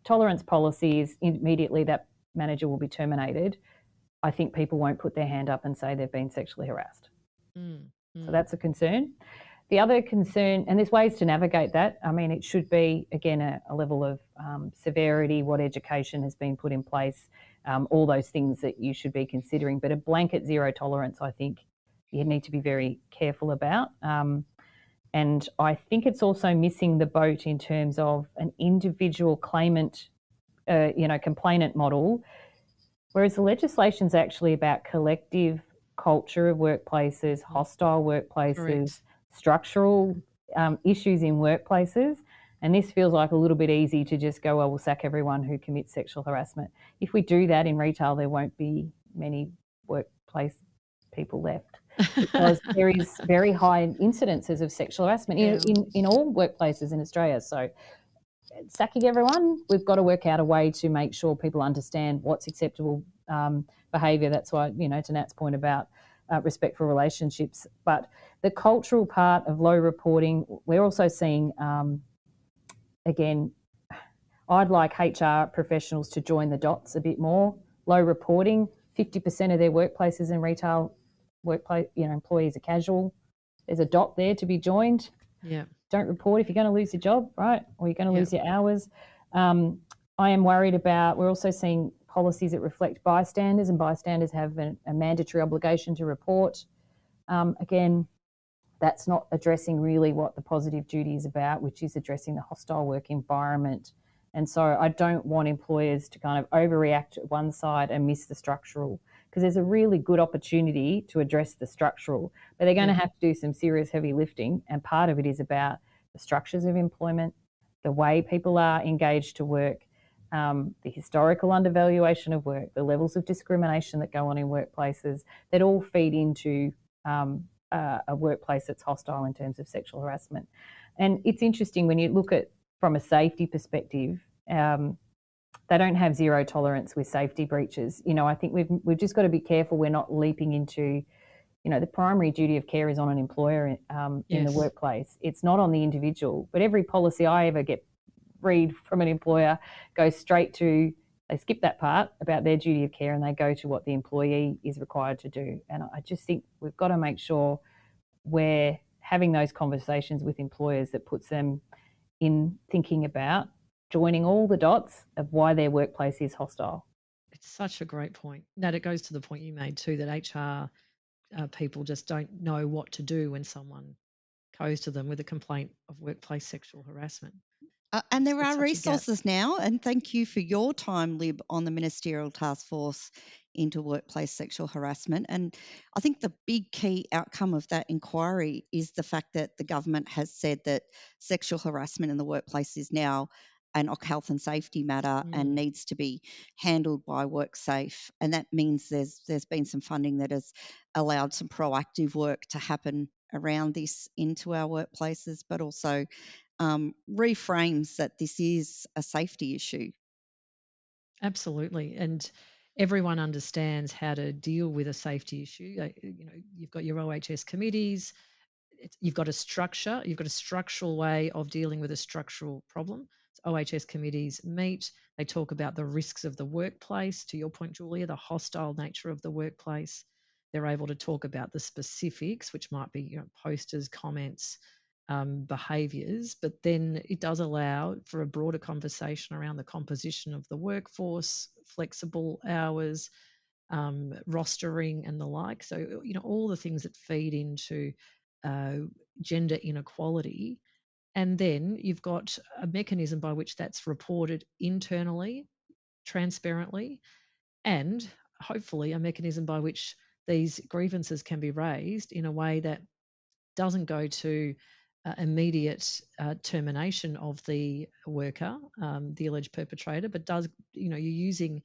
tolerance policy is immediately that manager will be terminated, I think people won't put their hand up and say they've been sexually harassed. So that's a concern. The other concern, and there's ways to navigate that. I mean, it should be, again, a level of severity, what education has been put in place, all those things that you should be considering. But a blanket zero tolerance, I think you need to be very careful about. And I think it's also missing the boat in terms of an individual claimant, complainant model, whereas the legislation's actually about collective culture of workplaces, hostile workplaces, structural issues in workplaces. And this feels like a little bit easy to just go, well, we'll sack everyone who commits sexual harassment. If we do that in retail, there won't be many workplace people left, because there is very high incidences of sexual harassment in all workplaces in Australia. So sacking everyone, we've got to work out a way to make sure people understand what's acceptable behaviour. That's why, to Nat's point about respectful relationships. But the cultural part of low reporting, we're also seeing, again, I'd like HR professionals to join the dots a bit more. Low reporting, 50% of their workplaces in retail workplace, employees are casual. There's a dot there to be joined. Yeah. Don't report if you're going to lose your job, right? Or you're going to lose your hours. I am worried about, we're also seeing policies that reflect bystanders, and bystanders have a mandatory obligation to report. Again, that's not addressing really what the positive duty is about, which is addressing the hostile work environment. And so I don't want employers to kind of overreact at one side and miss the structural, because there's a really good opportunity to address the structural, but they're going to have to do some serious heavy lifting. And part of it is about the structures of employment, the way people are engaged to work, the historical undervaluation of work, the levels of discrimination that go on in workplaces that all feed into a workplace that's hostile in terms of sexual harassment. And it's interesting when you look at from a safety perspective, they don't have zero tolerance with safety breaches. I think we've just got to be careful we're not leaping into, the primary duty of care is on an employer in the workplace. It's not on the individual. But every policy I ever read from an employer goes straight to, they skip that part about their duty of care and they go to what the employee is required to do. And I just think we've got to make sure we're having those conversations with employers that puts them in thinking about joining all the dots of why their workplace is hostile. It's such a great point. Nat, it goes to the point you made too, that HR people just don't know what to do when someone goes to them with a complaint of workplace sexual harassment. And there are resources now, and thank you for your time, Lib, on the Ministerial Task Force into workplace sexual harassment. And I think the big key outcome of that inquiry is the fact that the government has said that sexual harassment in the workplace is now an health and safety matter and needs to be handled by WorkSafe. And that means there's been some funding that has allowed some proactive work to happen around this into our workplaces, but also reframes that this is a safety issue. Absolutely. And everyone understands how to deal with a safety issue. You've got your OHS committees, you've got a structure, you've got a structural way of dealing with a structural problem. So OHS committees meet, they talk about the risks of the workplace, to your point, Julia, the hostile nature of the workplace. They're able to talk about the specifics, which might be posters, comments, behaviours, but then it does allow for a broader conversation around the composition of the workforce, flexible hours, rostering and the like. So, all the things that feed into gender inequality. And then you've got a mechanism by which that's reported internally, transparently, and hopefully a mechanism by which these grievances can be raised in a way that doesn't go to immediate termination of the worker, the alleged perpetrator, but does, you're using,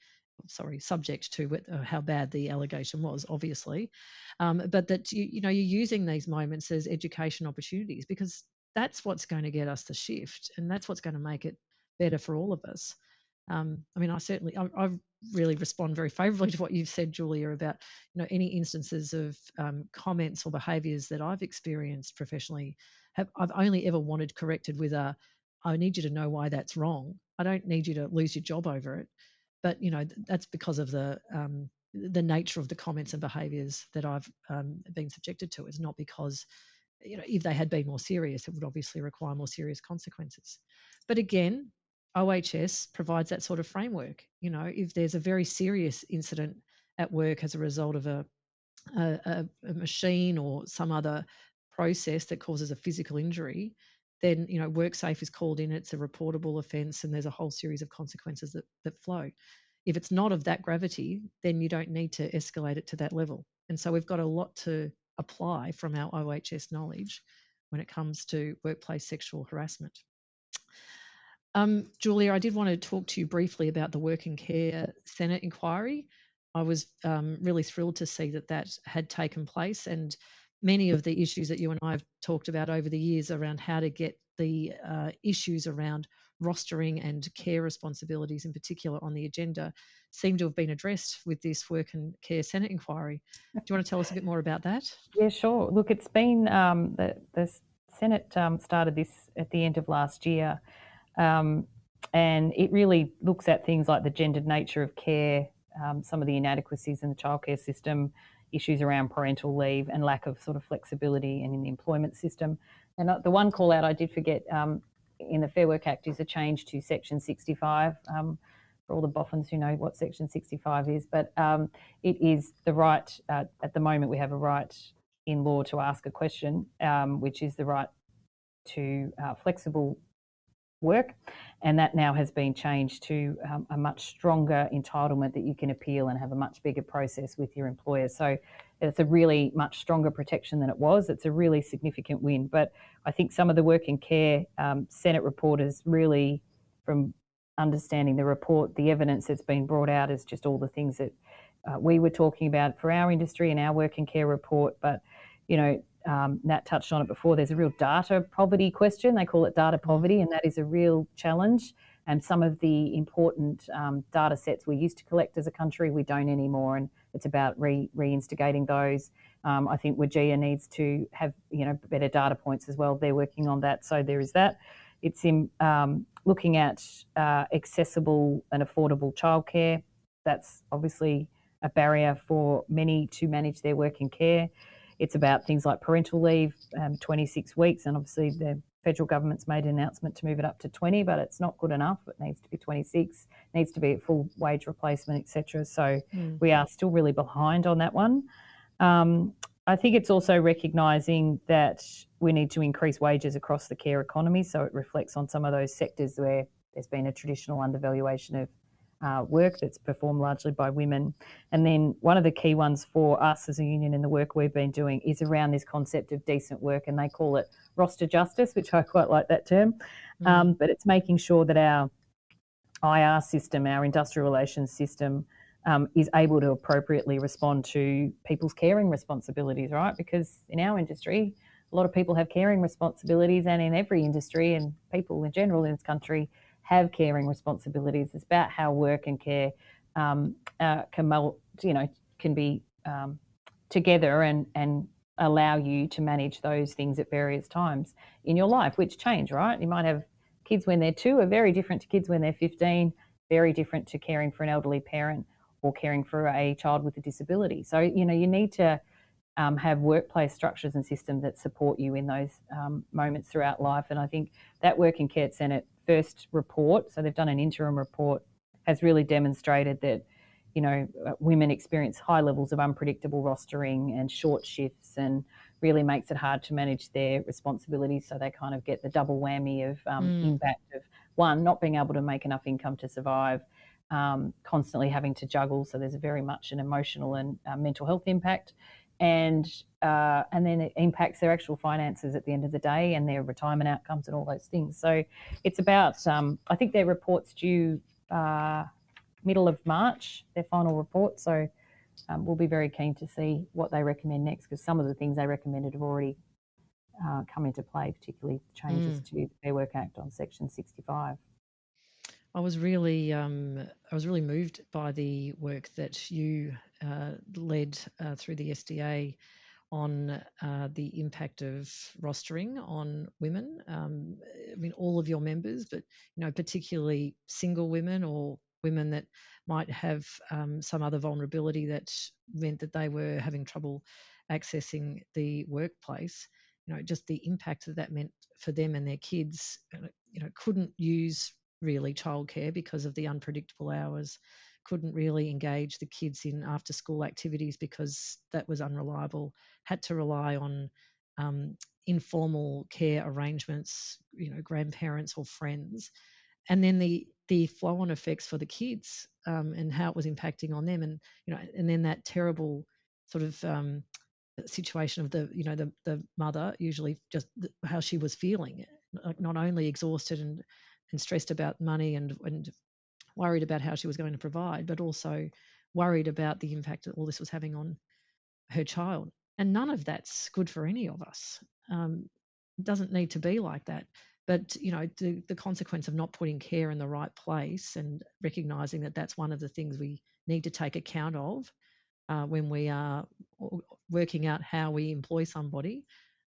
subject to how bad the allegation was, obviously, but that you're using these moments as education opportunities, because that's what's going to get us the shift, and that's what's going to make it better for all of us. I really respond very favourably to what you've said, Julia, about any instances of comments or behaviours that I've experienced professionally. I've only ever wanted corrected with I need you to know why that's wrong. I don't need you to lose your job over it. But that's because of the nature of the comments and behaviours that I've been subjected to. It's not because if they had been more serious, it would obviously require more serious consequences. But again, OHS provides that sort of framework. If there's a very serious incident at work as a result of a machine or some other process that causes a physical injury, then WorkSafe is called in. It's a reportable offence, and there's a whole series of consequences that flow. If it's not of that gravity, then you don't need to escalate it to that level. And so we've got a lot to apply from our OHS knowledge when it comes to workplace sexual harassment. Julia, I did want to talk to you briefly about the Work and Care Senate inquiry. I was really thrilled to see that had taken place, and many of the issues that you and I have talked about over the years around how to get the issues around rostering and care responsibilities in particular on the agenda seem to have been addressed with this Work and Care Senate inquiry. Do you want to tell us a bit more about that? Yeah, sure. Look, it's been the Senate started this at the end of last year. And it really looks at things like the gendered nature of care, some of the inadequacies in the childcare system, issues around parental leave and lack of sort of flexibility and in the employment system. And the one call out I did forget in the Fair Work Act is a change to Section 65. For all the boffins who know what Section 65 is, but it is the right, at the moment we have a right in law to ask a question, which is the right to flexible work, and that now has been changed to a much stronger entitlement that you can appeal and have a much bigger process with your employer. So it's a really much stronger protection than it was. It's a really significant win. But I think some of the Work and Care Senate reporters really, from understanding the report, the evidence that's been brought out is just all the things that we were talking about for our industry and our Work and Care report. But, Nat touched on it before, there's a real data poverty question. They call it data poverty, and that is a real challenge. And some of the important data sets we used to collect as a country, we don't anymore, and it's about reinstigating those. I think WGEA needs to have better data points as well. They're working on that, so there is that. It's in looking at accessible and affordable childcare. That's obviously a barrier for many to manage their work and care. It's about things like parental leave, 26 weeks, and obviously the federal government's made an announcement to move it up to 20, but it's not good enough. It needs to be 26, needs to be a full wage replacement, etc. So we are still really behind on that one. I think it's also recognising that we need to increase wages across the care economy, so it reflects on some of those sectors where there's been a traditional undervaluation of work that's performed largely by women. And then one of the key ones for us as a union in the work we've been doing is around this concept of decent work, and they call it roster justice, which I quite like that term. But it's making sure that our IR system, our industrial relations system, is able to appropriately respond to people's caring responsibilities, right? Because in our industry, a lot of people have caring responsibilities, and in every industry, and people in general in this country have caring responsibilities. It's about how work and care can be together and allow you to manage those things at various times in your life, which change, right? You might have kids when they're 2 are very different to kids when they're 15, very different to caring for an elderly parent or caring for a child with a disability. So, you need to have workplace structures and systems that support you in those moments throughout life. And I think that Work and Care Senate first report, so they've done an interim report, has really demonstrated that, women experience high levels of unpredictable rostering and short shifts, and really makes it hard to manage their responsibilities. So they kind of get the double whammy of impact of, one, not being able to make enough income to survive, constantly having to juggle. So there's very much an emotional and mental health impact. And then it impacts their actual finances at the end of the day and their retirement outcomes and all those things. So it's about, I think their report's due middle of March, their final report. So we'll be very keen to see what they recommend next, because some of the things they recommended have already come into play, particularly changes to the Fair Work Act on Section 65. I was really moved by the work that you led through the SDA on the impact of rostering on women. I mean, all of your members, but particularly single women or women that might have some other vulnerability that meant that they were having trouble accessing the workplace. Just the impact that meant for them and their kids. Couldn't use really childcare because of the unpredictable hours. Couldn't really engage the kids in after school activities because that was unreliable. Had to rely on informal care arrangements, grandparents or friends. And then the flow-on effects for the kids and how it was impacting on them, and and then that terrible sort of situation of the mother, usually just how she was feeling, like not only exhausted and stressed about money and worried about how she was going to provide, but also worried about the impact that all this was having on her child. And none of that's good for any of us. It doesn't need to be like that. But, the consequence of not putting care in the right place and recognising that that's one of the things we need to take account of when we are working out how we employ somebody,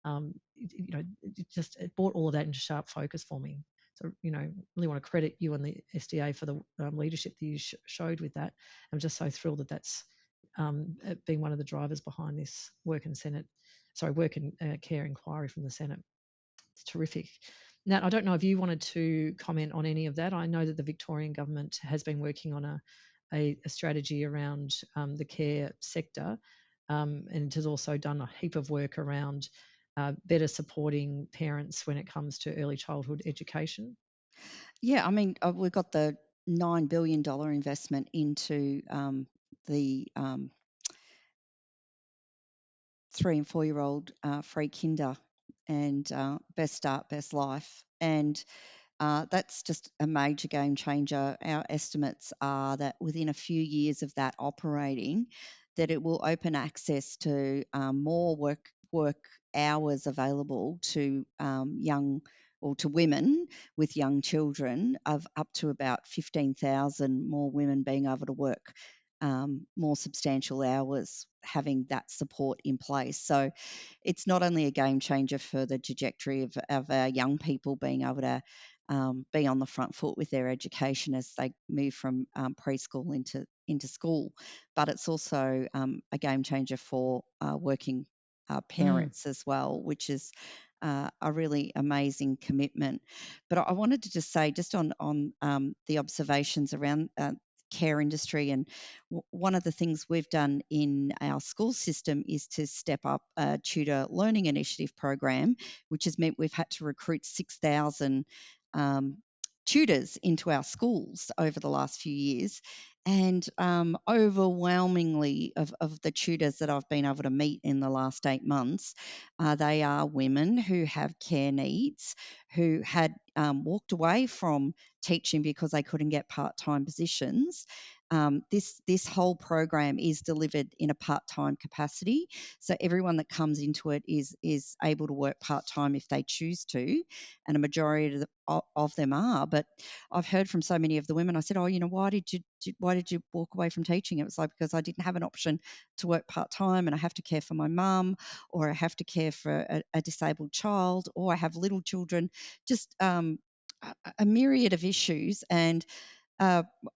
it brought all of that into sharp focus for me. So, really want to credit you and the SDA for the leadership that you showed with that. I'm just so thrilled that that's being one of the drivers behind this work and care inquiry from the Senate. It's terrific. Nat, I don't know if you wanted to comment on any of that. I know that the Victorian government has been working on a strategy around the care sector, and has also done a heap of work around better supporting parents when it comes to early childhood education. Yeah, I mean, we've got the $9 billion investment into the 3 and 4-year-old free kinder and Best Start, Best Life. And that's just a major game changer. Our estimates are that within a few years of that operating, that it will open access to more work hours available to young or to women with young children, of up to about 15,000 more women being able to work more substantial hours, having that support in place. So it's not only a game changer for the trajectory of our young people being able to be on the front foot with their education as they move from preschool into school, but it's also a game changer for working parents as well, which is a really amazing commitment. But I wanted to just say, just on the observations around care industry, and one of the things we've done in our school system is to step up a tutor learning initiative program, which has meant we've had to recruit 6,000 tutors into our schools over the last few years. And overwhelmingly of the tutors that I've been able to meet in the last 8 months, they are women who have care needs, who had walked away from teaching because they couldn't get part-time positions, this whole program is delivered in a part-time capacity. So everyone that comes into it is able to work part-time if they choose to, and a majority of them are. But I've heard from so many of the women, I said, oh, why did you walk away from teaching? It was like, because I didn't have an option to work part-time, and I have to care for my mum, or I have to care for a disabled child, or I have little children, just a myriad of issues. And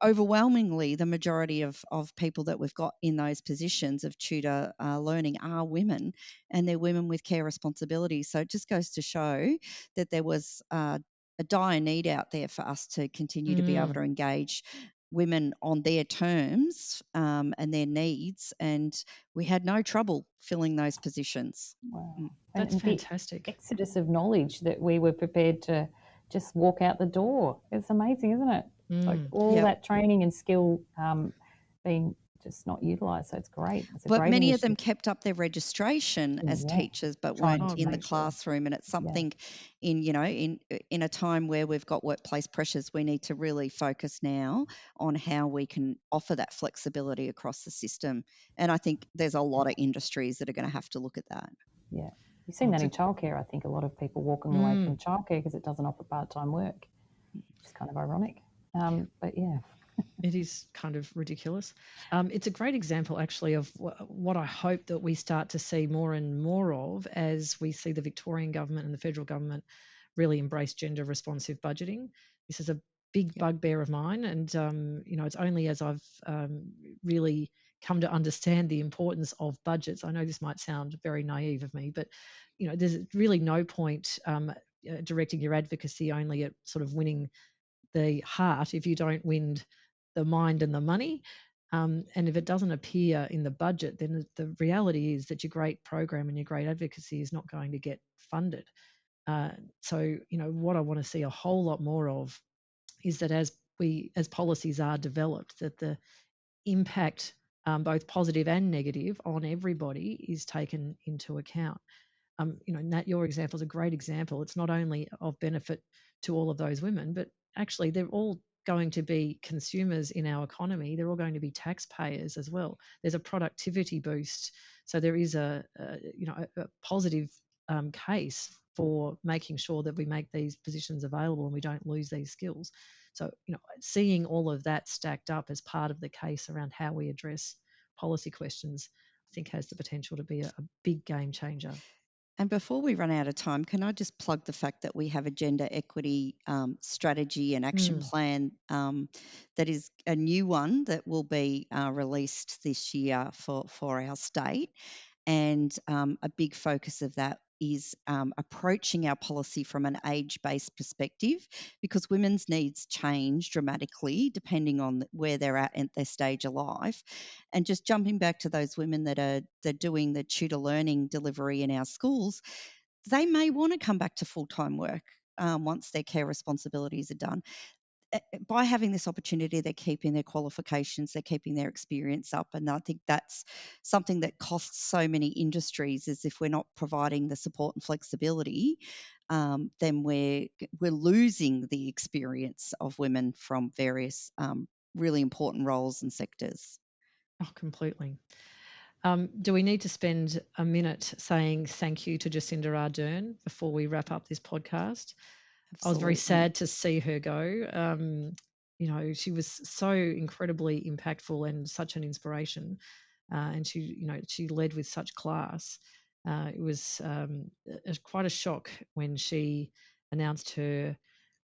overwhelmingly, the majority of people that we've got in those positions of tutor learning are women, and they're women with care responsibilities. So it just goes to show that there was a dire need out there for us to continue to be able to engage women on their terms and their needs, and we had no trouble filling those positions. Wow. That's and fantastic. The exodus of knowledge that we were prepared to just walk out the door. It's amazing, isn't it? Like all that training and skill being just not utilised. So it's great. But many of them kept up their registration as teachers, but weren't in the classroom. And it's something in a time where we've got workplace pressures, we need to really focus now on how we can offer that flexibility across the system. And I think there's a lot of industries that are going to have to look at that. Yeah. You've seen that in childcare. I think a lot of people walking away from childcare because it doesn't offer part-time work, which is kind of ironic. But yeah. It is kind of ridiculous. It's a great example, actually, of what I hope that we start to see more and more of as we see the Victorian government and the federal government really embrace gender responsive budgeting. This is a big bugbear of mine, and it's only as I've really come to understand the importance of budgets. I know this might sound very naive of me, but there's really no point directing your advocacy only at sort of winning the heart if you don't win the mind and the money. And if it doesn't appear in the budget, then the reality is that your great program and your great advocacy is not going to get funded. So what I want to see a whole lot more of is that as policies are developed, that the impact, both positive and negative, on everybody is taken into account. Nat, your example is a great example. It's not only of benefit to all of those women, but actually they're all going to be consumers in our economy. They're all going to be taxpayers as well. There's a productivity boost. So there is a positive case for making sure that we make these positions available and we don't lose these skills. So, seeing all of that stacked up as part of the case around how we address policy questions, I think has the potential to be a big game changer. And before we run out of time, can I just plug the fact that we have a gender equity strategy and action plan that is a new one that will be released this year for our state. And a big focus of that is approaching our policy from an age-based perspective, because women's needs change dramatically depending on where they're at their stage of life. And just jumping back to those women that are doing the tutor learning delivery in our schools, they may want to come back to full-time work once their care responsibilities are done. By having this opportunity, they're keeping their qualifications, they're keeping their experience up. And I think that's something that costs so many industries, is if we're not providing the support and flexibility, then we're losing the experience of women from various really important roles and sectors. Oh, completely. Do we need to spend a minute saying thank you to Jacinda Ardern before we wrap up this podcast? Absolutely. I was very sad to see her go. She was so incredibly impactful and such an inspiration, and she led with such class. It was quite a shock when she announced her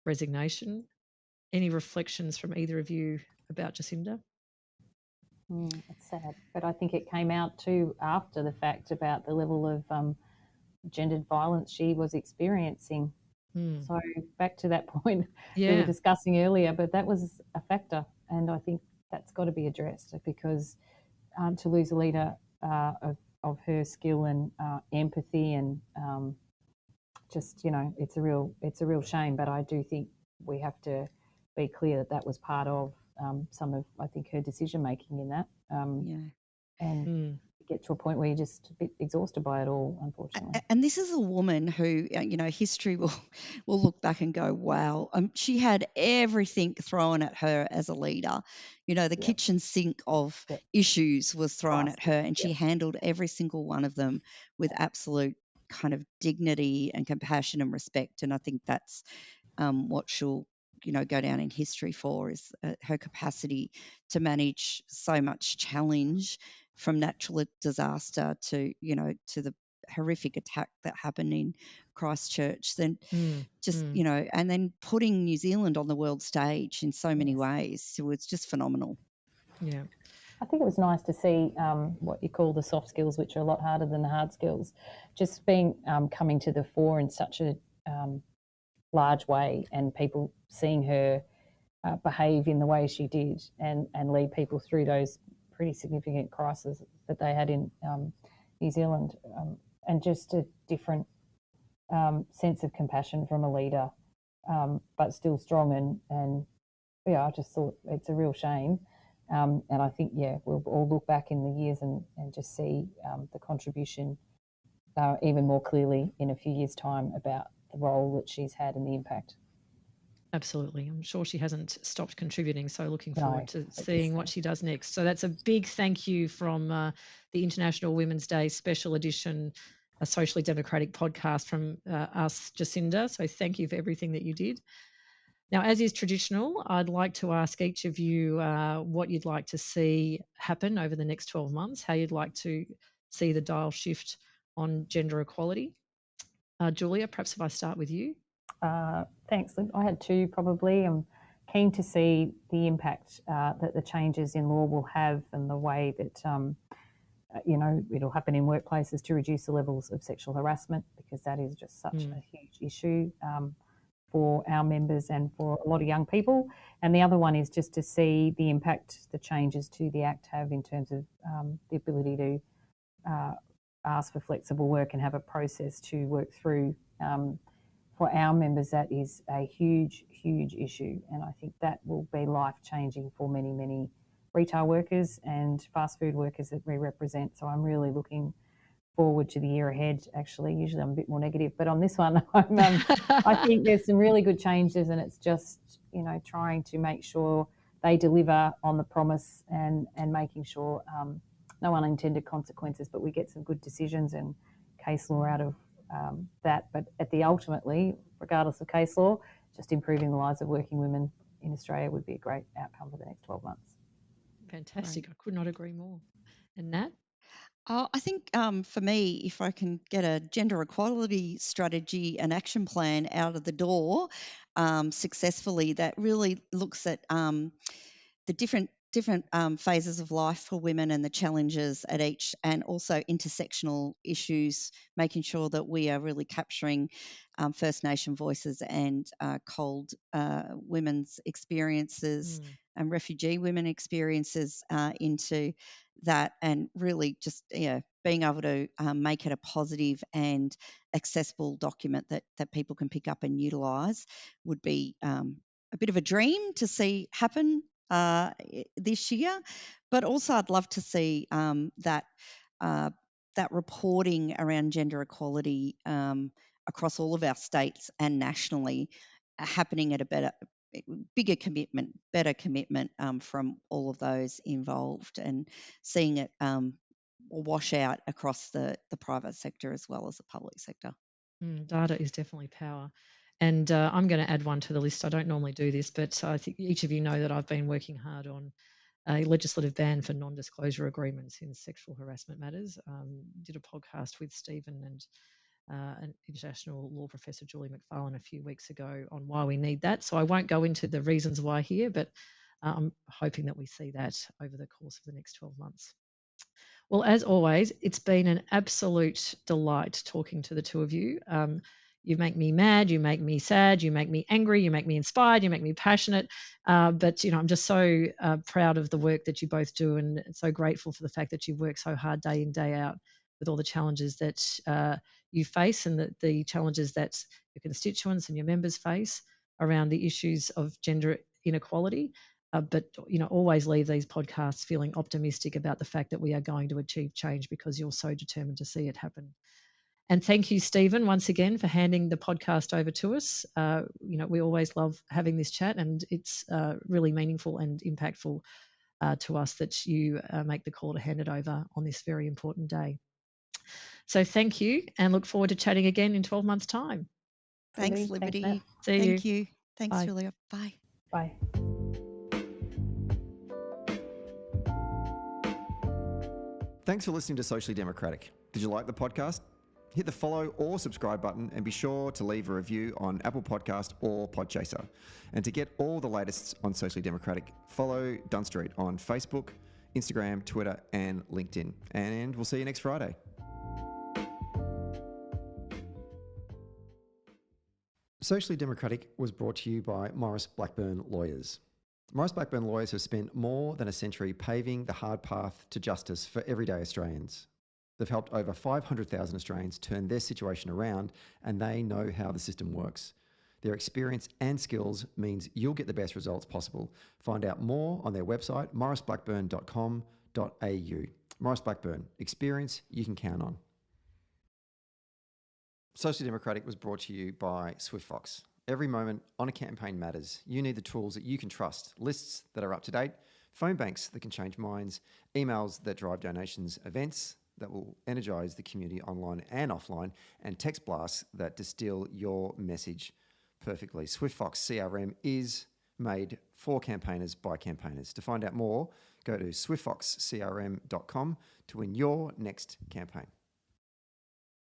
resignation. Any reflections from either of you about Jacinda? It's sad, but I think it came out too after the fact about the level of gendered violence she was experiencing. So back to that point we were discussing earlier, but that was a factor, and I think that's got to be addressed, because to lose a leader of her skill and empathy and just it's a real shame. But I do think we have to be clear that was part of some of, I think, her decision making in that. and get to a point where you're just a bit exhausted by it all, unfortunately. And this is a woman who, history will look back and go, wow, she had everything thrown at her as a leader. The kitchen sink of issues was thrown at her, and she handled every single one of them with absolute kind of dignity and compassion and respect. And I think that's what she'll go down in history for, is her capacity to manage so much challenge, from natural disaster to the horrific attack that happened in Christchurch. Then and then putting New Zealand on the world stage in so many ways. So it's just phenomenal. Yeah. I think it was nice to see what you call the soft skills, which are a lot harder than the hard skills, just being coming to the fore in such a large way, and people seeing her behave in the way she did and lead people through those pretty significant crises that they had in New Zealand, and just a different sense of compassion from a leader, but still strong. And I just thought it's a real shame. And I think, we'll all look back in the years and just see the contribution even more clearly in a few years' time about the role that she's had and the impact. Absolutely. I'm sure she hasn't stopped contributing, so looking forward to seeing what she does next. So that's a big thank you from the International Women's Day special edition, a socially democratic podcast from us, Jacinda. So thank you for everything that you did. Now, as is traditional, I'd like to ask each of you what you'd like to see happen over the next 12 months, how you'd like to see the dial shift on gender equality. Julia, perhaps if I start with you. Thanks, Lib. I had two probably. I'm keen to see the impact that the changes in law will have, and the way that, it'll happen in workplaces to reduce the levels of sexual harassment, because that is just such a huge issue for our members and for a lot of young people. And the other one is just to see the impact the changes to the Act have in terms of the ability to ask for flexible work and have a process to work through. For our members, that is a huge, huge issue. And I think that will be life-changing for many, many retail workers and fast food workers that we represent. So I'm really looking forward to the year ahead, actually. Usually I'm a bit more negative, but on this one, I think there's some really good changes, and it's just, trying to make sure they deliver on the promise and making sure no unintended consequences, but we get some good decisions and case law out of that. But ultimately, regardless of case law, just improving the lives of working women in Australia would be a great outcome for the next 12 months. Fantastic. Right. I could not agree more. And Nat? I think for me, if I can get a gender equality strategy and action plan out of the door successfully, that really looks at the different phases of life for women and the challenges at each, and also intersectional issues, making sure that we are really capturing First Nation voices and cold women's experiences and refugee women experiences into that, and really just being able to make it a positive and accessible document that people can pick up and utilise would be a bit of a dream to see happen this year. But also I'd love to see that reporting around gender equality across all of our states and nationally happening at a better commitment from all of those involved, and seeing it wash out across the private sector as well as the public sector. Data is definitely power. And I'm going to add one to the list. I don't normally do this, but I think each of you know that I've been working hard on a legislative ban for non-disclosure agreements in sexual harassment matters. Did a podcast with Stephen and an international law professor, Julie McFarlane, a few weeks ago on why we need that. So I won't go into the reasons why here, but I'm hoping that we see that over the course of the next 12 months. Well, as always, it's been an absolute delight talking to the two of you. You make me mad, you make me sad, you make me angry, you make me inspired, you make me passionate. But I'm just so proud of the work that you both do, and so grateful for the fact that you work so hard day in, day out with all the challenges that you face, and the challenges that your constituents and your members face around the issues of gender inequality. But always leave these podcasts feeling optimistic about the fact that we are going to achieve change because you're so determined to see it happen. And thank you, Stephen, once again for handing the podcast over to us. We always love having this chat, and it's really meaningful and impactful to us that you make the call to hand it over on this very important day. So thank you, and look forward to chatting again in 12 months' time. Thanks, Liberty. Thanks, See Thank you. you. Thanks, Bye. Julia. Bye. Bye. Thanks for listening to Socially Democratic. Did you like the podcast? Hit the follow or subscribe button and be sure to leave a review on Apple Podcast or Podchaser. And to get all the latest on Socially Democratic, follow Dunn Street on Facebook, Instagram, Twitter and LinkedIn. And we'll see you next Friday. Socially Democratic was brought to you by Maurice Blackburn Lawyers. Maurice Blackburn Lawyers have spent more than a century paving the hard path to justice for everyday Australians. They've helped over 500,000 Australians turn their situation around, and they know how the system works. Their experience and skills means you'll get the best results possible. Find out more on their website, mauriceblackburn.com.au. Maurice Blackburn, experience you can count on. Socially Democratic was brought to you by SwiftFox. Every moment on a campaign matters. You need the tools that you can trust, lists that are up to date, phone banks that can change minds, emails that drive donations, events that will energise the community online and offline, and text blasts that distill your message perfectly. SwiftFox CRM is made for campaigners by campaigners. To find out more, go to swiftfoxcrm.com to win your next campaign.